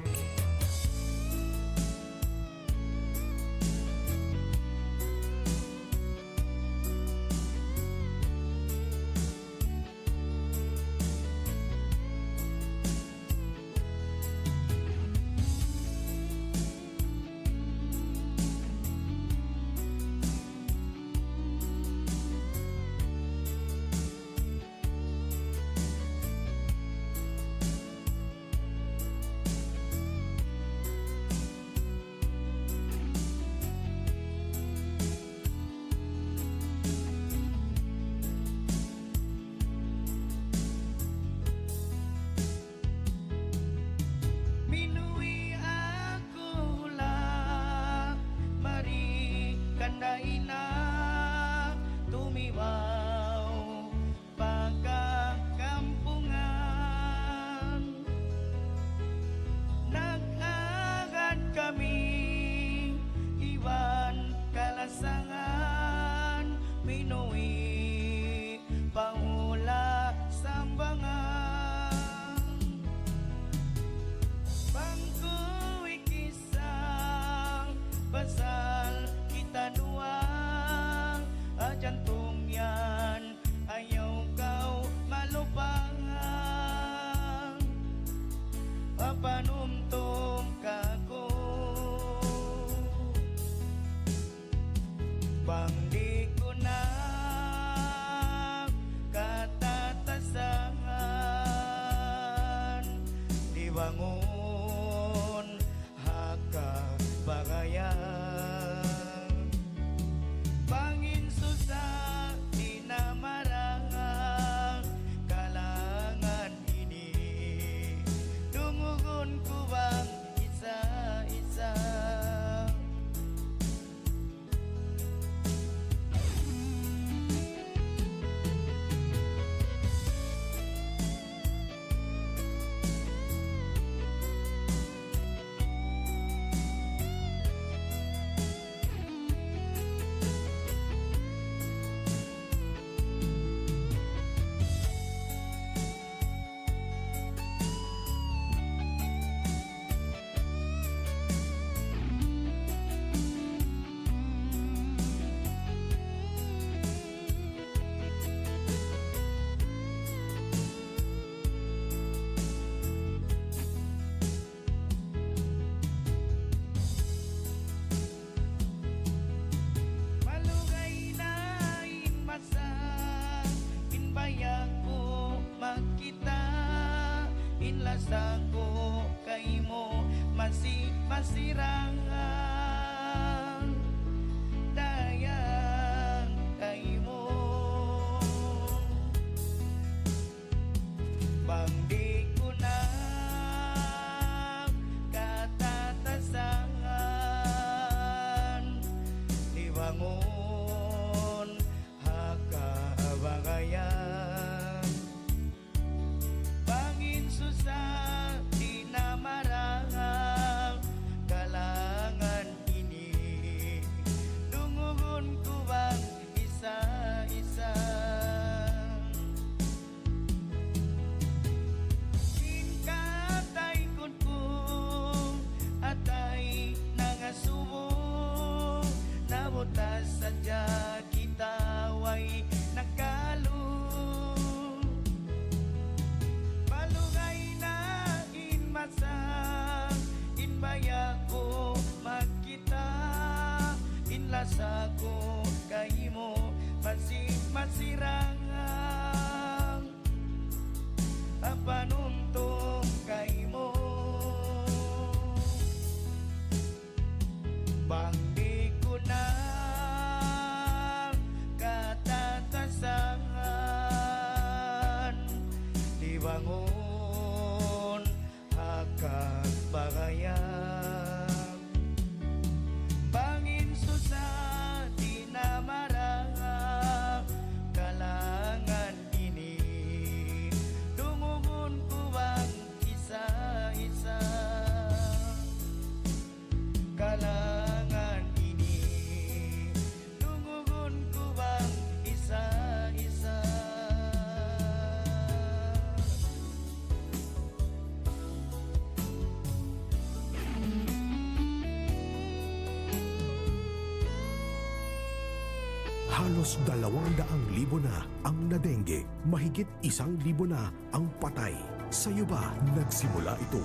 ako magkita, inlas ako kay mo masirangan, dayang kay mo. Bangdi ko na katatasangan, liwangon hakabangayan, bangin susa di na marahang kalangan ini, dungugon ko bang isa-isa. Inkatay kun kung atay nangasubo, nabutas sadya kita way nakalung, palugay na inmasang inbaya ko magkita, inlasa ko kay mo masirangang, apanuntong kay mo. Bangdi ko na katatasangan, liwangon hakabagayan, bangin susa di na marahang kalangan ini, dungugon ko bang isa-isa, kalangan ini, dungugon ko bang isa-isa. Halos 200,000 na ang nadengge, mahigit 1,000 na ang patay. Sa iyo ba nagsimula ito?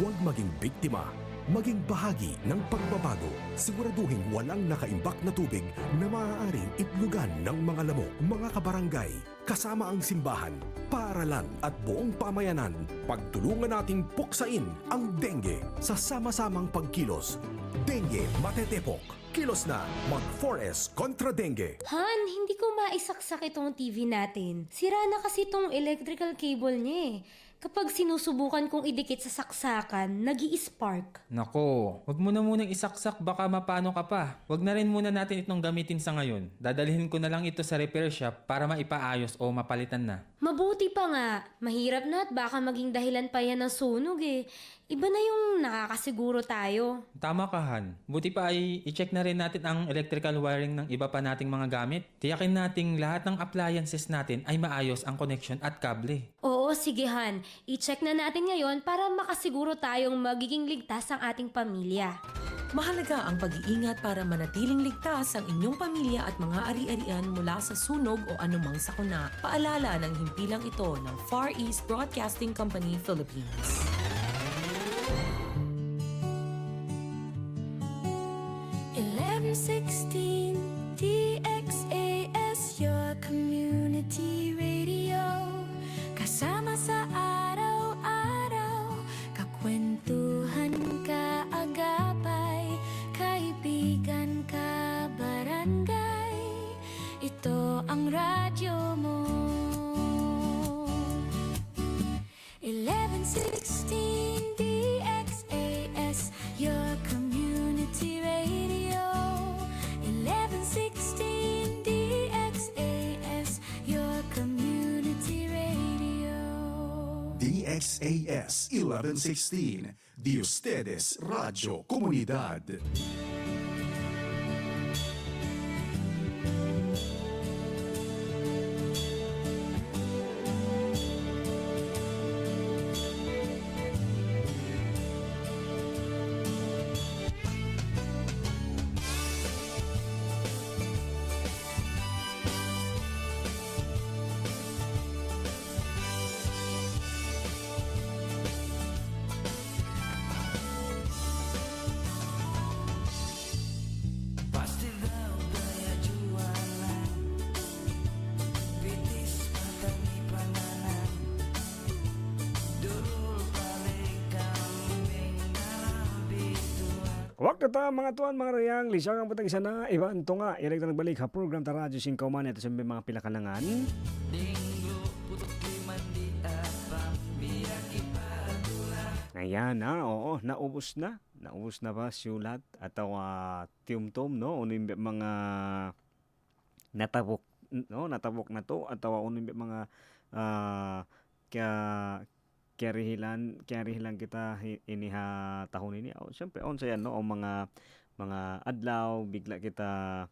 Huwag maging biktima, maging bahagi ng pagbabago. Siguraduhin walang nakaimbak na tubig na maaaring itlugan ng mga lamok, mga kabarangay, kasama ang simbahan, paaralan at buong pamayanan. Pagtulungan nating puksain ang dengue sa sama-samang pagkilos. Dengue Matetepok. Kilos na, mag-4S kontra dengue. Han, hindi ko maisaksak itong TV natin. Sira na kasi itong electrical cable niya eh. Kapag sinusubukan kong idikit sa saksakan, nag-i-spark. Nako, wag mo na munang isaksak, baka mapano ka pa. Wag na rin muna natin itong gamitin sa ngayon. Dadalhin ko na lang ito sa repair shop para maipaayos o mapalitan na. Mabuti pa nga. Mahirap na at baka maging dahilan pa yan ng sunog eh. Iba na yung nakakasiguro tayo. Tama ka, Han. Buti pa ay i-check na rin natin ang electrical wiring ng iba pa nating mga gamit. Tiyakin nating lahat ng appliances natin ay maayos ang connection at kable. Oo, sige Han. I-check na natin ngayon para makasiguro tayong magiging ligtas ang ating pamilya. Mahalaga ang pag-iingat para manatiling ligtas ang inyong pamilya at mga ari-arian mula sa sunog o anumang sakuna. Paalala ng himpilang ito ng Far East Broadcasting Company, Philippines. DXAS, your community radio. Kasama sa araw-araw, kakwentuhan, kaagapay, kaibigan, kabarangay. Ito ang radyo mo. 1116 DXAS, your community radio. 1116 DXAS, your community radio. DXAS 1116, de ustedes Radio Comunidad. Waktu ta mga tuan mga rayang lisang ang butang isa na iba anto nga irek na nagbalik ha program ta radyo 5 man ito sa mga pila kalangan. Ayan na, oo, naubos na. Naubos na ba siulat ataw tiyumtom no uno yung mga natabok no natabok na to ataw uno yung mga kaya karihilan kita iniha tahon ini. Oh, syempre on sa yan no o mga adlaw bigla kita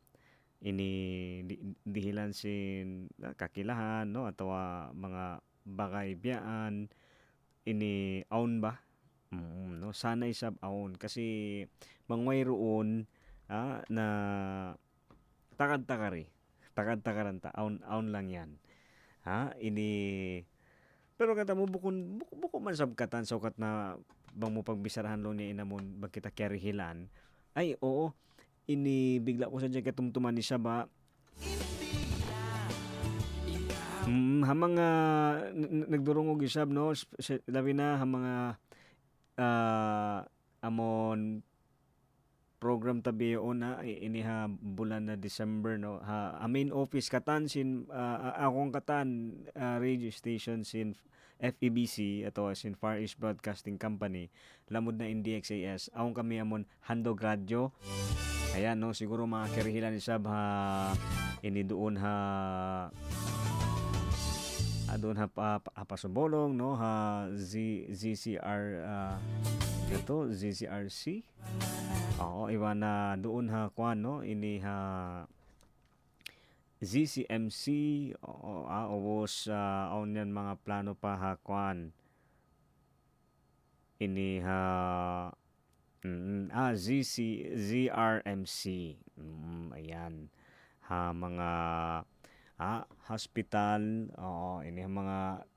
ini dihilan sin kakilahan no ataw mga bagay biyaan ini aun ba no sanay sab aun kasi mangway roon na takad-takaranta aun lang yan ini pero kata mo buko man sab katan sa ukat na bang mo pagbisarahan lo niya inamon bag kita karihilan ay oo ini bigla ko sa dyan katumtuman ni siya ba hamang nagdurungog isab no labi na hamang amon program tabi on na iniha bulan na December no main office katan sin akong katan radio station sin FEBC ato sin Far East Broadcasting Company lamod na in DXAS akong kami amon handog radyo ayan no siguro mga karihilan isab ini doon doon pasulong no ZCR ito ZCRC iba na doon kwan no ini ZCMC ubos on yan mga plano pa kwan ini ZRMC ayan mga hospital ini mga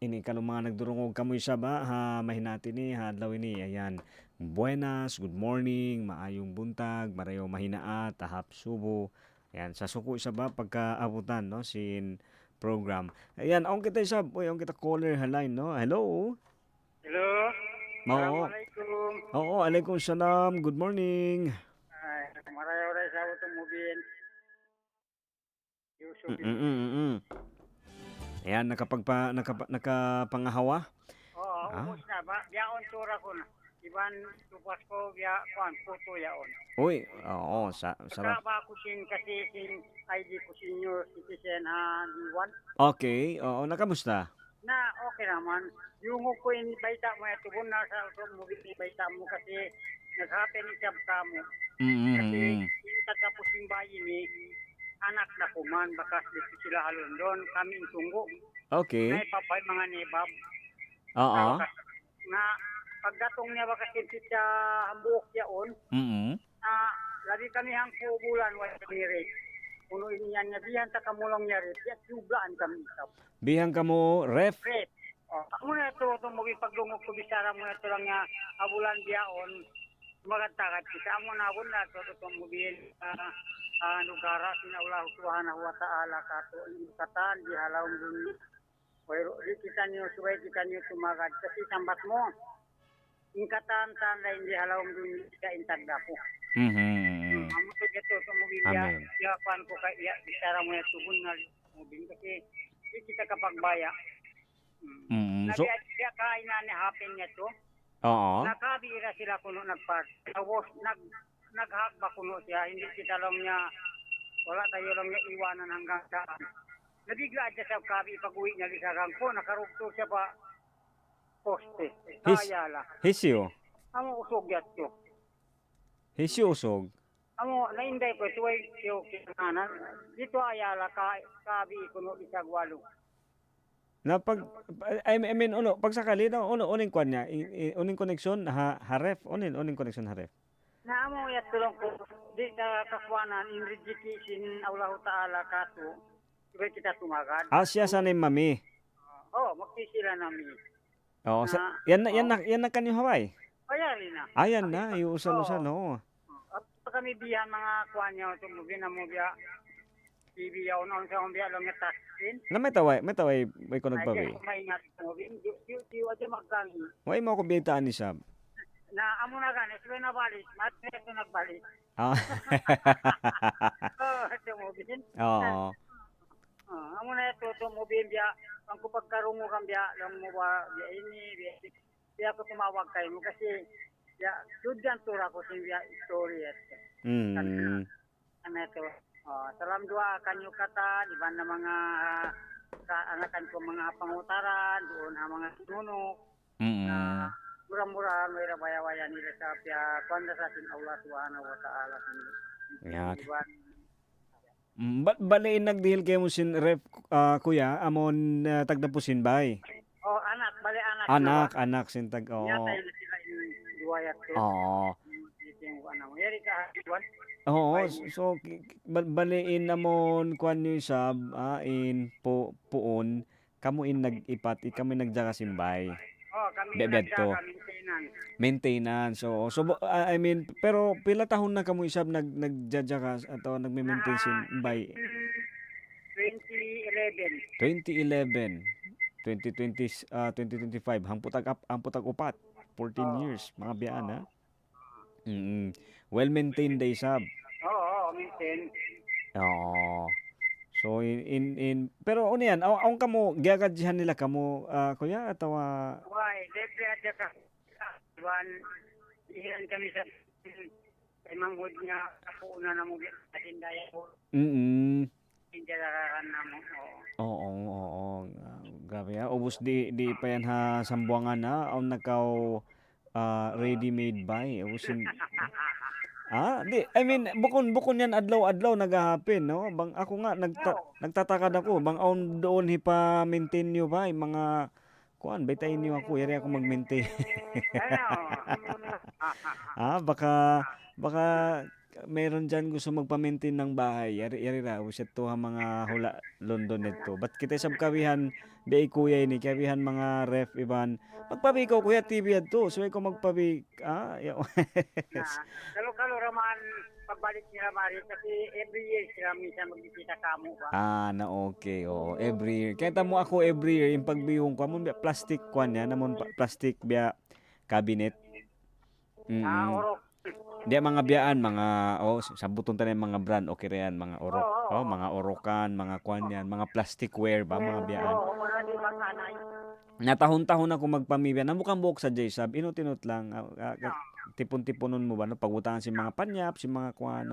ini kalumang nagdurungog kamoy siya ba mahinati ni hadlaw ini ayan buenas good morning maayong buntag marayo mahinaat tahap subo ayan sa suko siya ba pagkaabutan no sin program ayan aong kita isa aong kita caller line no hello Assalamualaikum. Alaikum salam good morning Marayo sa automobile Ayan, nakapangahawa? Oo, ubos na ba? Biyaon tura ko na. Iban tupas ko biya kuan puto yaon. Uy, oo, sarap. Ba ko sin kasi sin ID ko senior citizen D1. Okay, oo, nakamusta? Na okay naman. Yung ko in baita mo ito na sa automobile ni baita mo kasi nag-happen siya kamo. Kasi yung tagapusing bayi ni anak na kuman bakas dito sila halon doon kami tunggo. Okay. May papay mga nebab. Oo. Na pagdatong niya bakas dito sa hambuok yaon. Labi kami hang bulan wa dire. Kuno iniyan niya bihan ta kamulong niya rin. Ya tublaan kami isap. Bihan kamo ref. Ako na ito mo pagdungog ko bisara mo na ito lang nga abulan biyaon. Magatakat kita mo na abon na ito mobil nugara sinaulah subhanahu wa ta'ala kato ingkatan di halaw dunia pero kita niyo suway kita niyo sumagad kasi sambat mo ingkatan tan lain di halaw dunia ka intagda po amo to geto sa mobilya ya pan ko kay ya bisara mo na tubon na mobil kasi di kita kapagbaya so dia kainan ni happen niya to nakabira sila kuno nagpark naghakba kuno siya, hindi kita lang niya, wala tayo lang niya iwanan hanggang saan. Nabigla siya sa kabi, pag-uwi niya lisarang ko, nakarugto siya pa poste, ayala. Hisyo? Amo usog yat to. Hisyo usog? Amo, nainday ko, tuway siyo kinanan, dito ayala, kabi kuno isagwalo. I mean, pagsakali, uning kwan niya, uning koneksyon, haref, uning koneksyon haref. Naamo yat tulong ko di ta kakwanan in rejikisin Allah Ta'ala kato iba kita tumagad. Siya sanay mami. Magkisila nami. Yan na kanyo haway. Ayan na, iusal-usal no. Kami biya mga kwan niya tumubi na mo biya TV yaw na sa biya lang tasin. Na may taway ko nagpawi. May ingat tumubi. Di aja magkang. Way mo ko biyataan ni Sab. na amo na ganis, may nabalik, ito nagbalik. Ah. Ito mo, bin. Oo. Amo na ito mo, bin, biya, ang kupagkarungo kang biya, lang mo ba, biya ini, biya ko tumawag kayo mo, kasi, biya, tudyan tura ko, biya, story, ano ito, salam dua, kanyo kata, di ba na mga, anakan ko mga pangutaran, doon ang mga sinunok, murah-murah may rabaya-waya nila sa pia kuanda sa atin Allah subhanahu wa ta'ala. Yan. Baliin nagdihil kayo mo sin ref kuya amon tagdapusin bay. Oh, anak, bali anak. Anak sintag oo. Yata yun sila yung duwayat ko. Oo. Yari ka, Juan. Oo, so baliin namon kuan ni sab in puon kamo in nag-ipat kami nagdaka simbay. Oh, kami Bebedto. Maintenance. So I mean pero pila tahon na kamo isab nagjadja ka ato nagme-maintain simbay. 2011. 2025 hangputag upat 14 years mga biyaan ha. Well maintained day sab. Oo, maintain. Oo. So in pero ano yan, ang kamo giagadjihan nila kamo kuya atawa Why, depre at ka. Juan, ilan kami sa manghod nga ako na mo daya ko. Hindi nararan na mo. Oo. Grabe ha. Ubos di pa yan ha sambuangan ha. Ang nakaw ready-made buy. Ubusin. I mean, bukon yan adlaw-adlaw nagahapin, no? Bang ako nga nagtatakad ako, bang on doon hipa-maintain niyo ba yung mga kuan, betayin niyo ako, yari ako mag-maintain. Baka meron dyan gusto magpa-maintain ng bahay, yari ra, usit to ha mga hula London nito. But kita sab kawihan, di kuya ini, kawihan mga ref iban, magpabi ko kuya TV adto, so ko magpabi, Kalo raman pagbalik nila mari kasi every year sila minsan magbisita kamo ba. Na okay, oo, every year. Kaya tamo ako every year yung pagbihong ko, amon plastic kwan yan, amon plastic biya cabinet. Orok. Di mga biyaan, mga sabuton tayo mga brand, okay ra yan, mga orok, mga orokan, mga kwan yan, mga plasticware ba, mga biyaan. Natahon-tahon ako magpamilya, namukang buhok sa J-Sab, inut-inut lang, tipon-tiponon mo ba, no? Pagutangan si mga panyap, si mga kwan,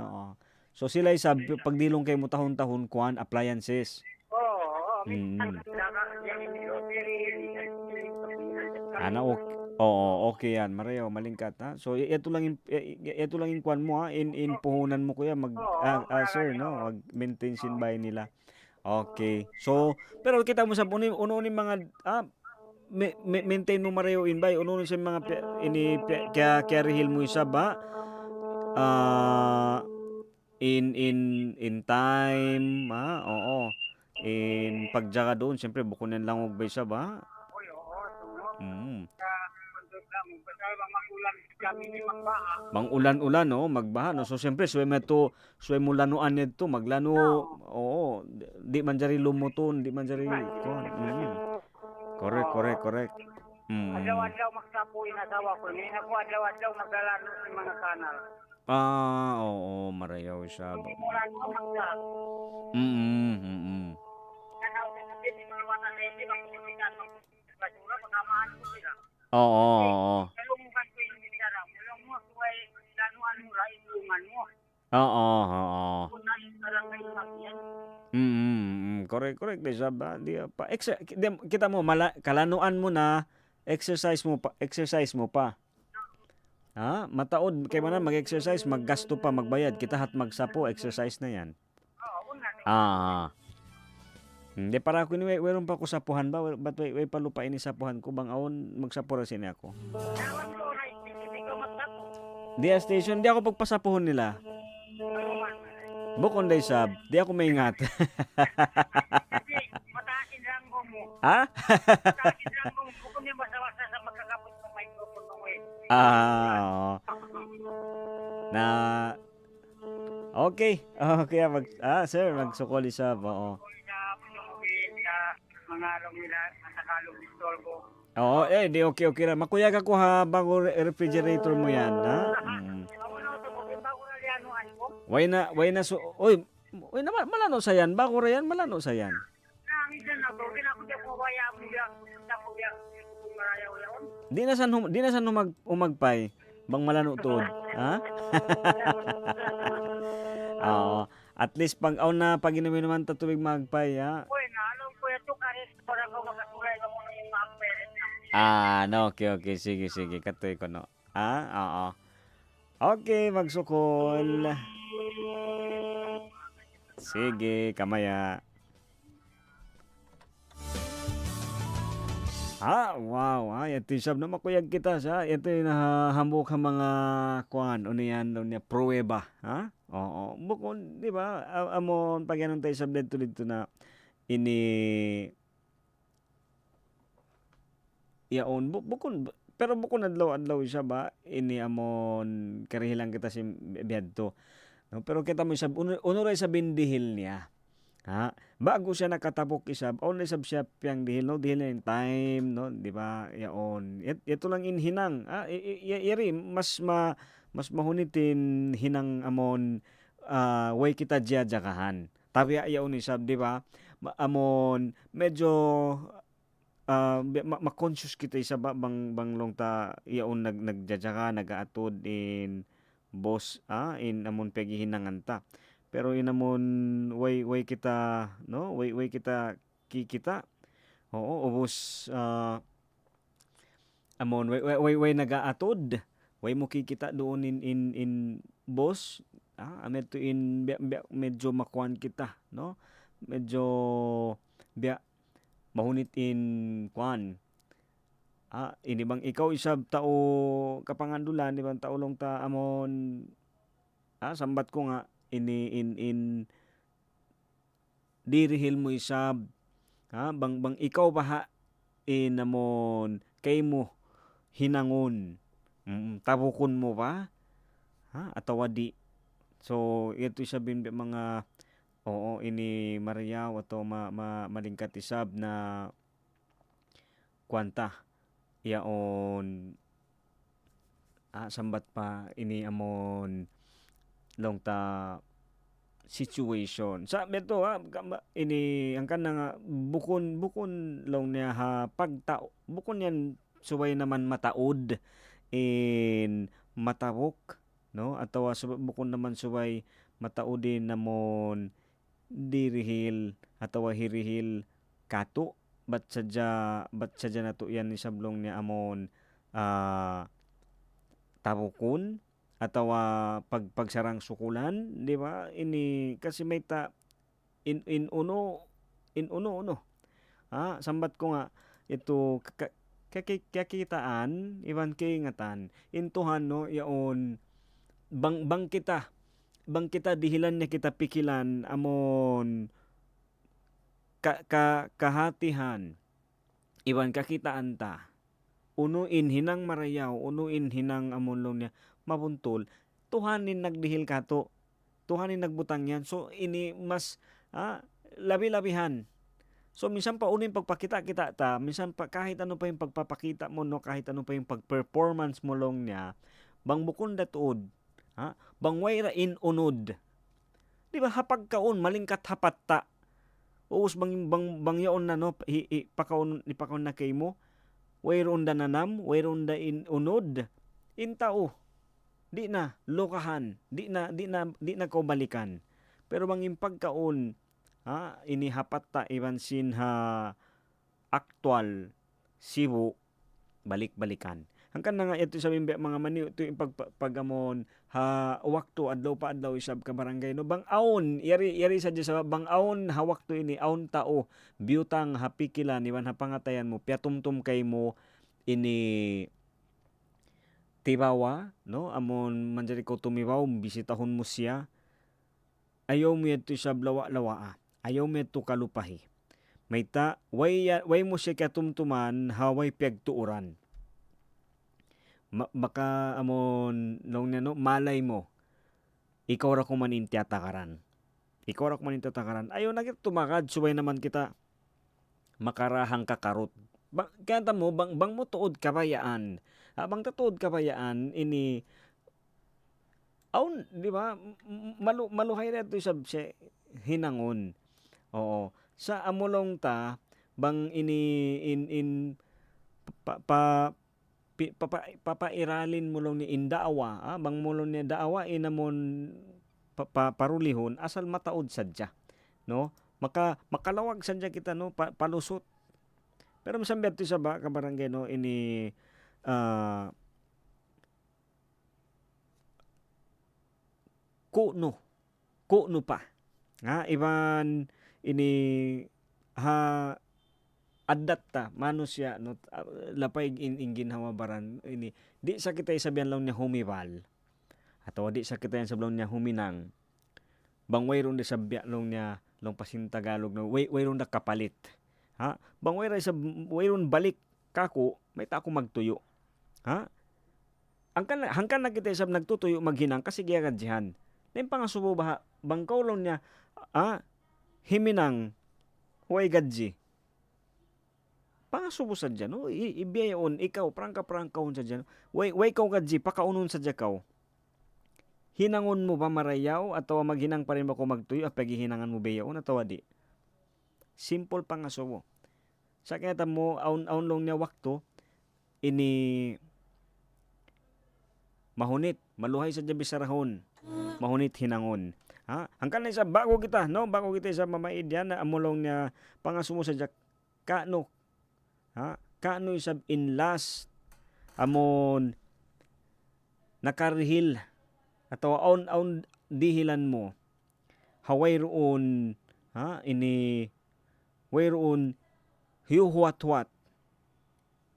So sila isab, pagdilong kayo mo tahon-tahon, kwan, appliances. Okay yan, Mario, malingkat ha. So ito lang yung kwan mo ha, in puhunan mo kuya sir no, mag-maintain sinbay nila. Okay. So pero kita mo sa uno ni mga maintain mo Mario inbay, uno sa mga ini kaya rehil mo isa ba in time in pagjaga doon siyempre bukunan lang og baysa ba. Mang ulan-ulan no, magbaha no. So siyempre suwe mo lanuan nito, maglano. Di man jari lumuton, di man jari kon. Correct. Adlaw-adlaw magsapo inasawa ko. Ni ako adlaw-adlaw maglalano sa mga kanal. Marayaw siya. Oo. Correct din siya ba? Kita mo kalanuan mo na exercise mo pa. Mataod kay manan mag-exercise, maggasto pa, magbayad, kita hat magsapo, exercise na yan. Hindi para ako ni weron pa ko sapuhan ba, but way palupain ni sapuhan ko bang awon magsapura sini ako. Dia station, di ako pagpasapuhon nila. Bukon day sab, di ako maingat. Mataasin lang mo. Mataasin lang mo. Bukon yung basa-basa sa magkakapot ng microphone mo Okay, sir, magsukoli sab, oo. mangalong nila sa Tagalog pistol ko. Oo, di okay ra. Makuyag ako ha bago refrigerator mo yan, ha? Ako na ito, bago na lianuan ko. Way na oy na malano sa yan, bago ra yan, malano sa yan. Nangisan na to, kinakudya ko kaya mo biya, ko biya, marayaw yaon. Di na san umagpay bang malano tuod, ha? Oo, at least pag aw na pag inumin naman ta tubig magpay, ha? Uy, naalong ko ito, karis, para ko makasuray ka muna yung mga parents na. No, okay, sige, katoy ko no. Oo. Okay, magsukol. Sige, kamaya. Wow, ito yung na makuyag kita sa. Ito yung nahambok ang mga kuan, ano yan, niya, pruweba, ha? Oo, bukon, di ba? Amon, pag yanong tayo sablet dito na yaon, bukon, pero bukon adlaw siya ba? Ini amon, karihilang kita si Biadto. No? Pero kita mo isab, unuray sa bindihil niya. Ha? Bago siya nakatapok isab, only sab siya piyang dihil, no? Dihil na yung time, no? Di ba? Yaon. Ito lang inhinang. Iri, mas mahunitin hinang amon, way kita diya jakahan. Tapi yaon isab, di ba? Amon, medyo, ma-conscious kita isa ba bang long ta yaon nagjajaga nagaatod in boss in amon pagihinangan ta. Pero inamon way kita no way kita kikita. Oo, ubos amon way nagaatod. Way mo kikita doon in boss. Amet to in medyo makuan kita, no? Medyo mahunit in kuan. Ini bang ikaw isab tao kapangandulan, di bang tao long ta amon sambat ko nga in dirihil mo isab bang ikaw ba in amon kay mo hinangon tabukon mo ba atawa di. So ito isabin mga ini Mariaw ato malingkat isab na kwanta yaon sambat pa ini amon long ta situation. Sa beto ini ang kanang bukon long niya pagtao. Bukon yan suway naman mataod in matawok, no? Atawa bukon naman suway mataodin namon dirihil atawa hirihil kato bat sadya nato yan ni sablong ni amon tabukon atawa pagsarang sukulan, di ba? Ini kasi may in uno sambat ko nga ito kakitaan iban kiingatan intuhan no yaon bang kita dihilan niya kita pikilan amon kahatihan iban kakitaan ta unuin hinang Marayaw unuin hinang amon long niya mabuntol tuhanin nagdihil kato tuhanin nagbutang yan so ini mas labi-labihan. So minsan pa unin pagpakita kita ta minsan pa kahit ano pa yung pagpapakita mo no kahit ano pa yung pagperformance mo long niya bang bukon datuod bang wayra in unod. Di ba hapag kaon malingkat hapat ta. Uus bang yaon na no ipakaon na kay mo. Wayron da nanam, wayron da in unod. In tao. Di na lokahan, di na ko balikan. Pero bang impagkaon ini hapat ta iban sin aktual sibo balik-balikan. Hangkan na nga ito sa mga maniw ito yung pagamon wakto adlaw pa adlaw isab ka barangay no bang aon yari sa sa bang aon wakto ini aon tao biutang hapikilan iwan hapangatayan mo piatumtum kay mo ini tibawa no amon manjari ko tumibaw bisitahon mo siya ayaw mo ito sa lawa ayaw mo ito kalupahi may way mo siya katumtuman haway piagtuuran. Baka amon long no malay mo ikaw ra ko man intiyatakaran ayaw na kita tumakad suway naman kita makarahang kakarot. Kaya mo bang mo tuod kabayaan. Bang tatuod kabayaan ini aun, di ba? Maluhay na ito sab siya hinangon. Oo. Sa amulong ta bang ini in papairalin mo lang ni indaawa, bang mo lang ni daawa inamon parulihon asal mataod sadya, no? Makalawag sadya kita, no, palusot. Pero masambet ti sa ba ka barangay, no, ini kuno pa. Iban ini adat ta manusya, no, lapay ginhawa baran ini di sa kita isabihan lang niya humiwal atau di sa kita sablong niya huminang bang wayron di sabya long niya long pasintagalog, no, wayron na kapalit, bang wayron balik kako may ta ako magtuyo, hangkan na kita sab nagtutuyo maghinang kasi giyagad jihan nen pangasubo ba bang kaulong niya himinang huway gadji pangasubo sa dyan, no? Ibiyayon, ikaw, prangka-prangkaon sa dyan. Way kaw gadji, pakaunon sa dyan kaw. Hinangon mo ba marayaw, atawa maghinang pa rin ba ko magtuyo, pagihinangan mo bayaon, atawa di. Simple pangasubo. Sa kaya mo, aun long niya wakto, ini mahunit, maluhay sa dyan bisarahon, mahunit hinangon. Hangkan na isa, bago kita, no? Bago kita sa mamaid yan, na amulong niya pangasubo sa dyan, kano isab in last amon nakarihil atau aun dihilan mo haway roon ini way roon hiuhuat-huat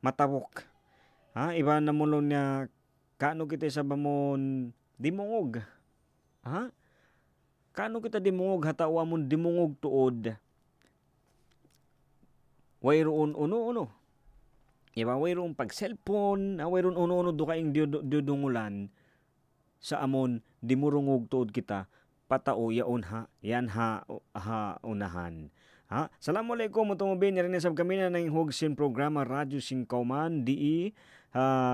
matawok iba na mo niya kano kita sa bamon dimungog kano kita dimungog hatawa mo dimungog tuod wayroon uno. Iba wayroon pag cellphone, wayroon uno do kaing dudungulan sa amon dimurungog tuod kita patao yaon yan unahan. Assalamualaikum utong rin sab kami na ng Hugsin programa Radyo Singkauman di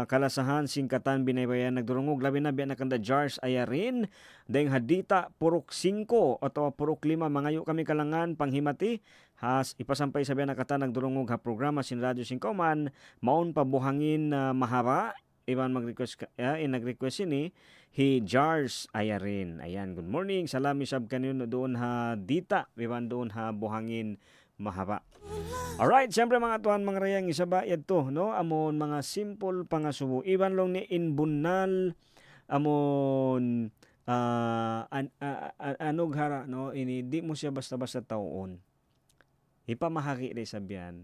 kalasahan singkatan binaybayan nagdurungog labi na biya nakanda jars ayarin deng hadita purok 5 atau purok 5 mangayo kami kalangan panghimati ipasampay sa biya nakata nagdurungog programa sin Radyo Singkauman maun pabuhangin mahaba iban mag-request nag-request ini hi jars ayarin. Ayan, good morning, salami sab kanyon doon dita iban doon buhangin mahaba. Alright, siyempre mga tuhan mga rayang isa ba ito, no? Amon mga simple pangasubo. Iban lang ni inbunal amon anog hara, no? Ini di mo siya basta-basta taon. Ipamahaki rin sabihan.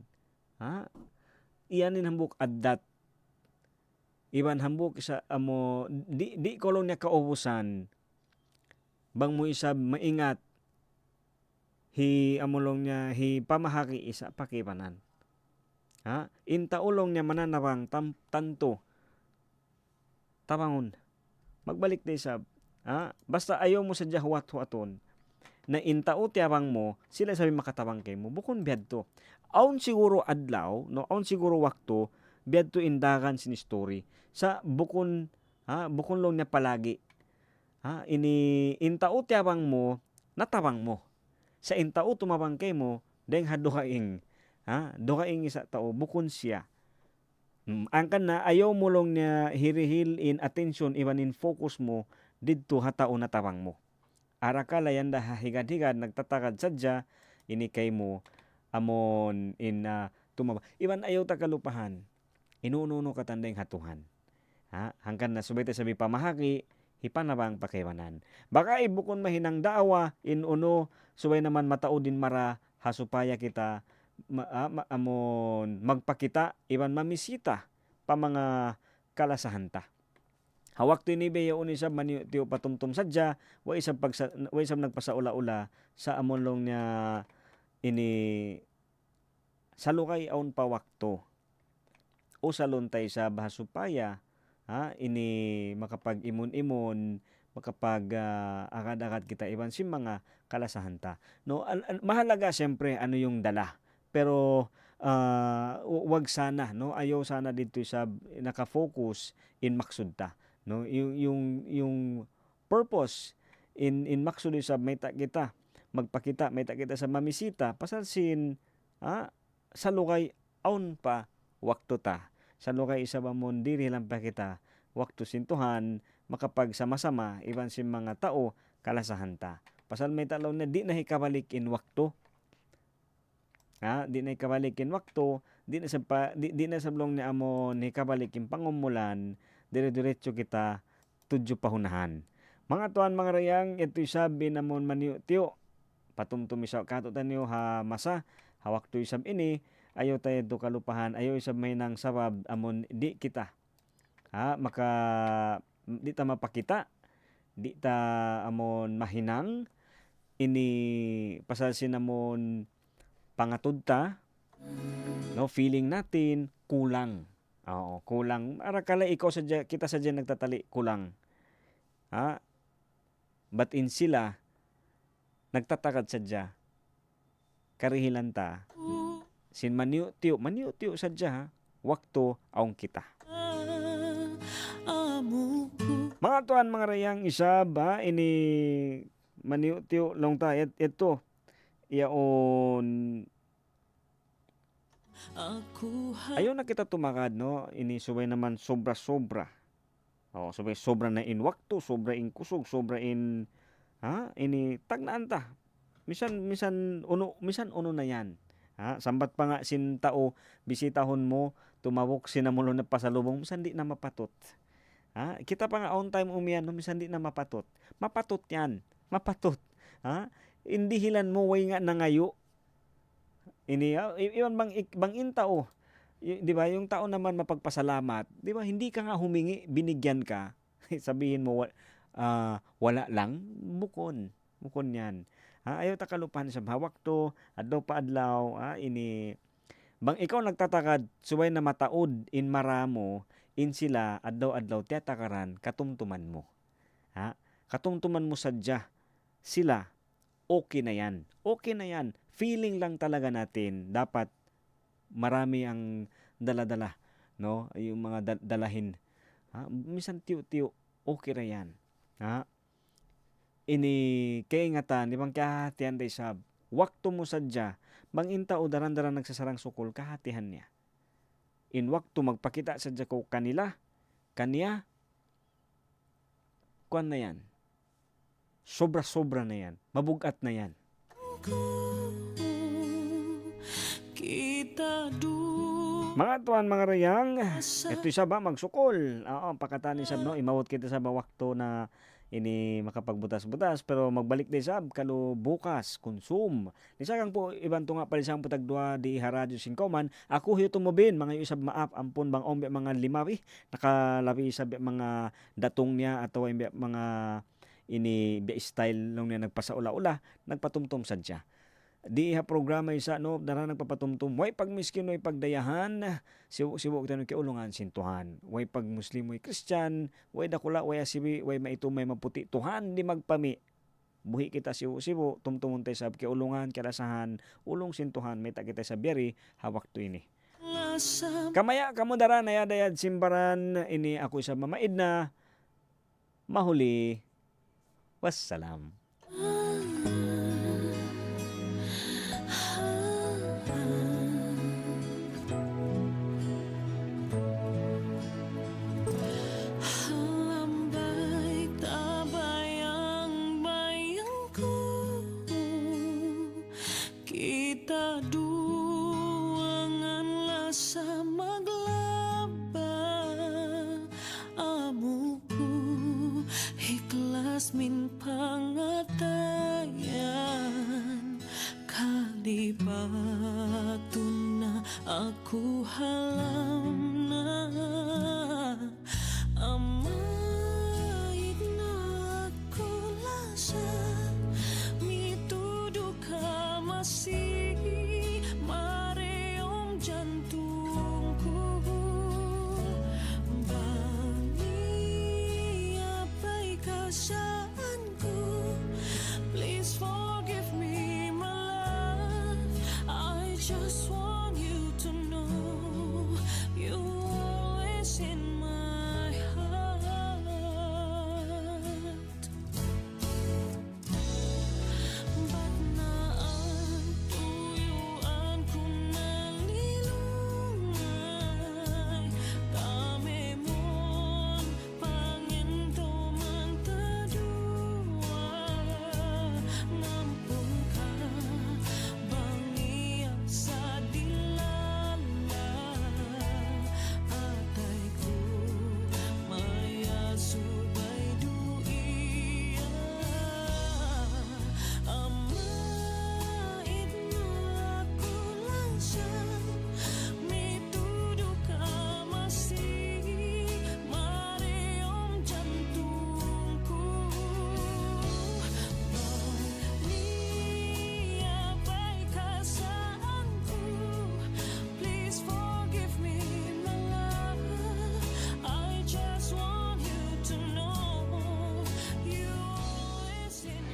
Iyanin hambuk adat. Iban hambuk sa amo di ko lang niya kaubusan. Bang mo isa maingat amulong niya pamahaki isa pakipanan. Intaulong niya mananawang tanto tabangon magbalik na isab. Basta ayaw mo sadya huwat-huwaton na intao tiyabang mo sila sabi makatabang kay mo bukon biyadto aun siguro adlaw, no, aun siguro wakto biyadto indagan sin story sa bukon long niya palagi ini intao tiyabang mo natabang mo sa intao tumabang kay mo deng haduhaing isa tao bukon siya. Angkan na ayaw mo lang niya hirihil in attention iban in focus mo didto hatao na tabang mo. Araka layan da higad-higad nagtatakad sadya ini kay mo amon in tumaba. Iban ayaw ta kalupahan. Inuuno ka tandeng hatuhan. Hangkan na subay ta sabi pamahaki hipanabang pakaiwanan. Baka ibukon mahinang daawa inuno subay naman matao din mara hasupaya kita amon magpakita iban mamisita pa mga kalasahan ta. Hawak to ini beya unisab man tiyo patumtum sadya wa isab nagpasaula-ula sa amon long niya ini salukay aun pawakto o saluntay sa bahasupaya ini makapag imon-imon makapag agad-agad kita iban si mga kalasahan ta. No, mahalaga siyempre ano yung dala. pero wag sana, no, ayaw sana dito sa nakafocus in maksud ta, no, yung purpose in maksud sa may ta kita magpakita, may ta kita sa mamisita pasalsin sa lukay aun pa wakto ta, sa lukay isa ba mon diri lang pa kita wakto sintuhan makapag sama-sama iban si mga tao kalasahan ta, pasal may talaw na di na hikabalik in wakto. Di na ikabalik in wakto, di na sablong ni amon ikabalik in pangumulan, dire-diretso kita tudyo pahunahan. Mga tuan mga rayang, ito sabi namon maniyo tiyo, patumtumi sa kato tanyo ha masa, hawak to isab ini, ayo tayo to kalupahan, ayo isab may nang sabab amon di kita. Di ta mapakita, di ta amon mahinang, ini pasalsin namon pangatud ta, no, feeling natin kulang. Kulang. Arakala ikaw kita sadya nagtatali kulang. But in sila nagtatakad sadya. Karihilan ta. Sin maniyo tiyo sadya wakto aong kita. Mga tuan mga rayang isa ba ini maniyo tiyo long ta ito iyaon ayaw na kita tumakad, no, ini subay naman sobra-sobra. Sobra na in wakto, sobra in kusog, sobra in ini tagnaan ta. Misan uno na yan. Sambat pa nga sin tao bisitahon mo, tumawok sinamulo na pasalubong, misan di na mapatot. Kita pa nga on time umiyan, no, misan di na mapatot. Mapatot yan. Mapatot. Hindi hilan mo way nga nangayo. Ini iwan bang in tao, di ba, yung tao naman mapagpasalamat, di ba, hindi ka nga humingi, binigyan ka, sabihin mo wala lang, bukon yan. Ayaw ta kalupahan sa hawak to, adlaw pa adlaw, ini bang ikaw nagtatakad, suway na mataod in maramo, in sila adlaw tiyatakaran katumtuman mo. Katumtuman mo sadya, sila okay na yan. Feeling lang talaga natin, dapat marami ang dala-dala, no? Yung mga dalahin. Minsan tiyo-tiyo, okay ra yan. Ini kaingatan, di bang kahatihan day sab, wakto mo sadya, bang inta o daran-daran nagsasarang sukol, kahatihan niya. In wakto magpakita sadya ko kaniya, kuan na yan. Sobra-sobra na yan. Mabugat na yan. Mga tuan mga rayang, ito isa ba magsukol? Pakatani sab, no, imawot kita sa bawakto na ini makapagbutas-butas pero magbalik din sab kalo bukas konsum. Lisakang po ibanto nga palisang putagdua di Haradyo Singkoman. Ako hiyo tumubin mga isab maap ampun bang ombe mga limawi nakalabi sab mga datong niya atau mga ini style lang niya nagpasaula-ula nagpatumtum sadya. Di ha programa isa, no, dara nagpapatumtum way pag miskin way pagdayahan siwo tanong kiulungan sintuhan way pag muslim way Christian way dakula way asibi way maitumay maputi tuhan di magpami buhi kita siwo tumtumon tay sab kiulungan kalasahan ulong sintuhan may kita sa biyari hawak to ini kamaya kamo dara na yadayad simbaran ini ako isa mamaid na mahuli wassalam. Min pangatayan kalibatun na aku halam na amait na aku lasan mituduh ka masih mareong jantungku bani apa'y kasya. Please forgive me, my love. I just just want you to know you're always in my heart. Ba't naan tuyuan ko nalilungay? Dami mon pangento man tadua. Nampun ka bang iyak sa dilala? Atay ko maya subay duiya. Amait mo ako lang siya. Mitudo ka masig Mariom jantung ko. Niyabay ka saan ko. Please forgive me, my love. I just want you to know you always in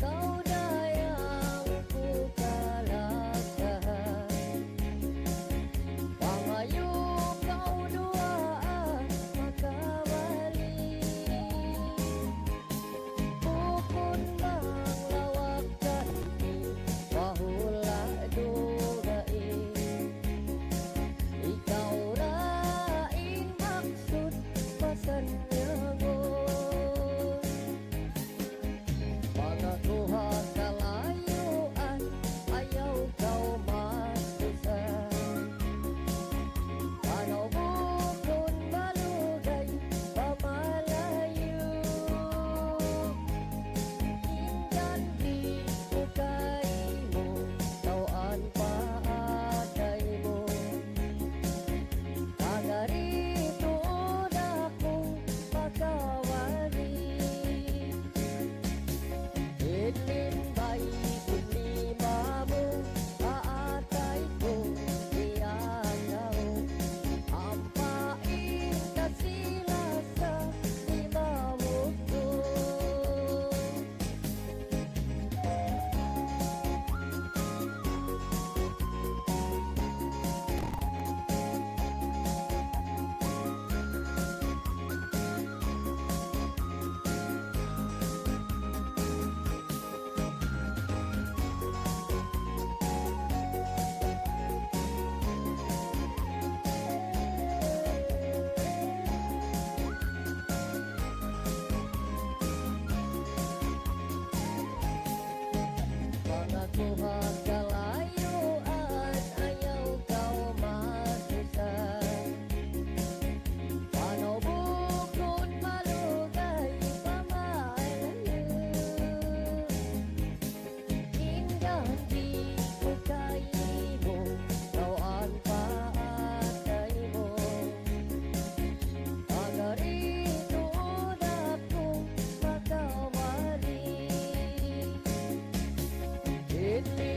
Kau dayang ku kalahkan. Pangayo kau duaan makawali. Pukun manglawakkan wahula dugai. Ikaw raing maksud pasannya mo. Pagakuha kalayuan, ayaw kau masusan. Ano bukod malugay, pamalayo. Inggan di ko kayo, tawaan pa atay mo. Kagarito na kong makawali. Ilimbay kunima mo, aatay ko iyanaw. Ampain ka sila sa imawag ko. Pagakuha kalayuan, ayaw kau masusan. Ano bukod malugay, pamalayo. Inggan di ko kayo, tawaan pa atay mo. Pagarito na kong makawali. Ilimbay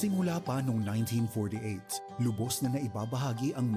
Simula pa noong 1948, lubos na naibabahagi ang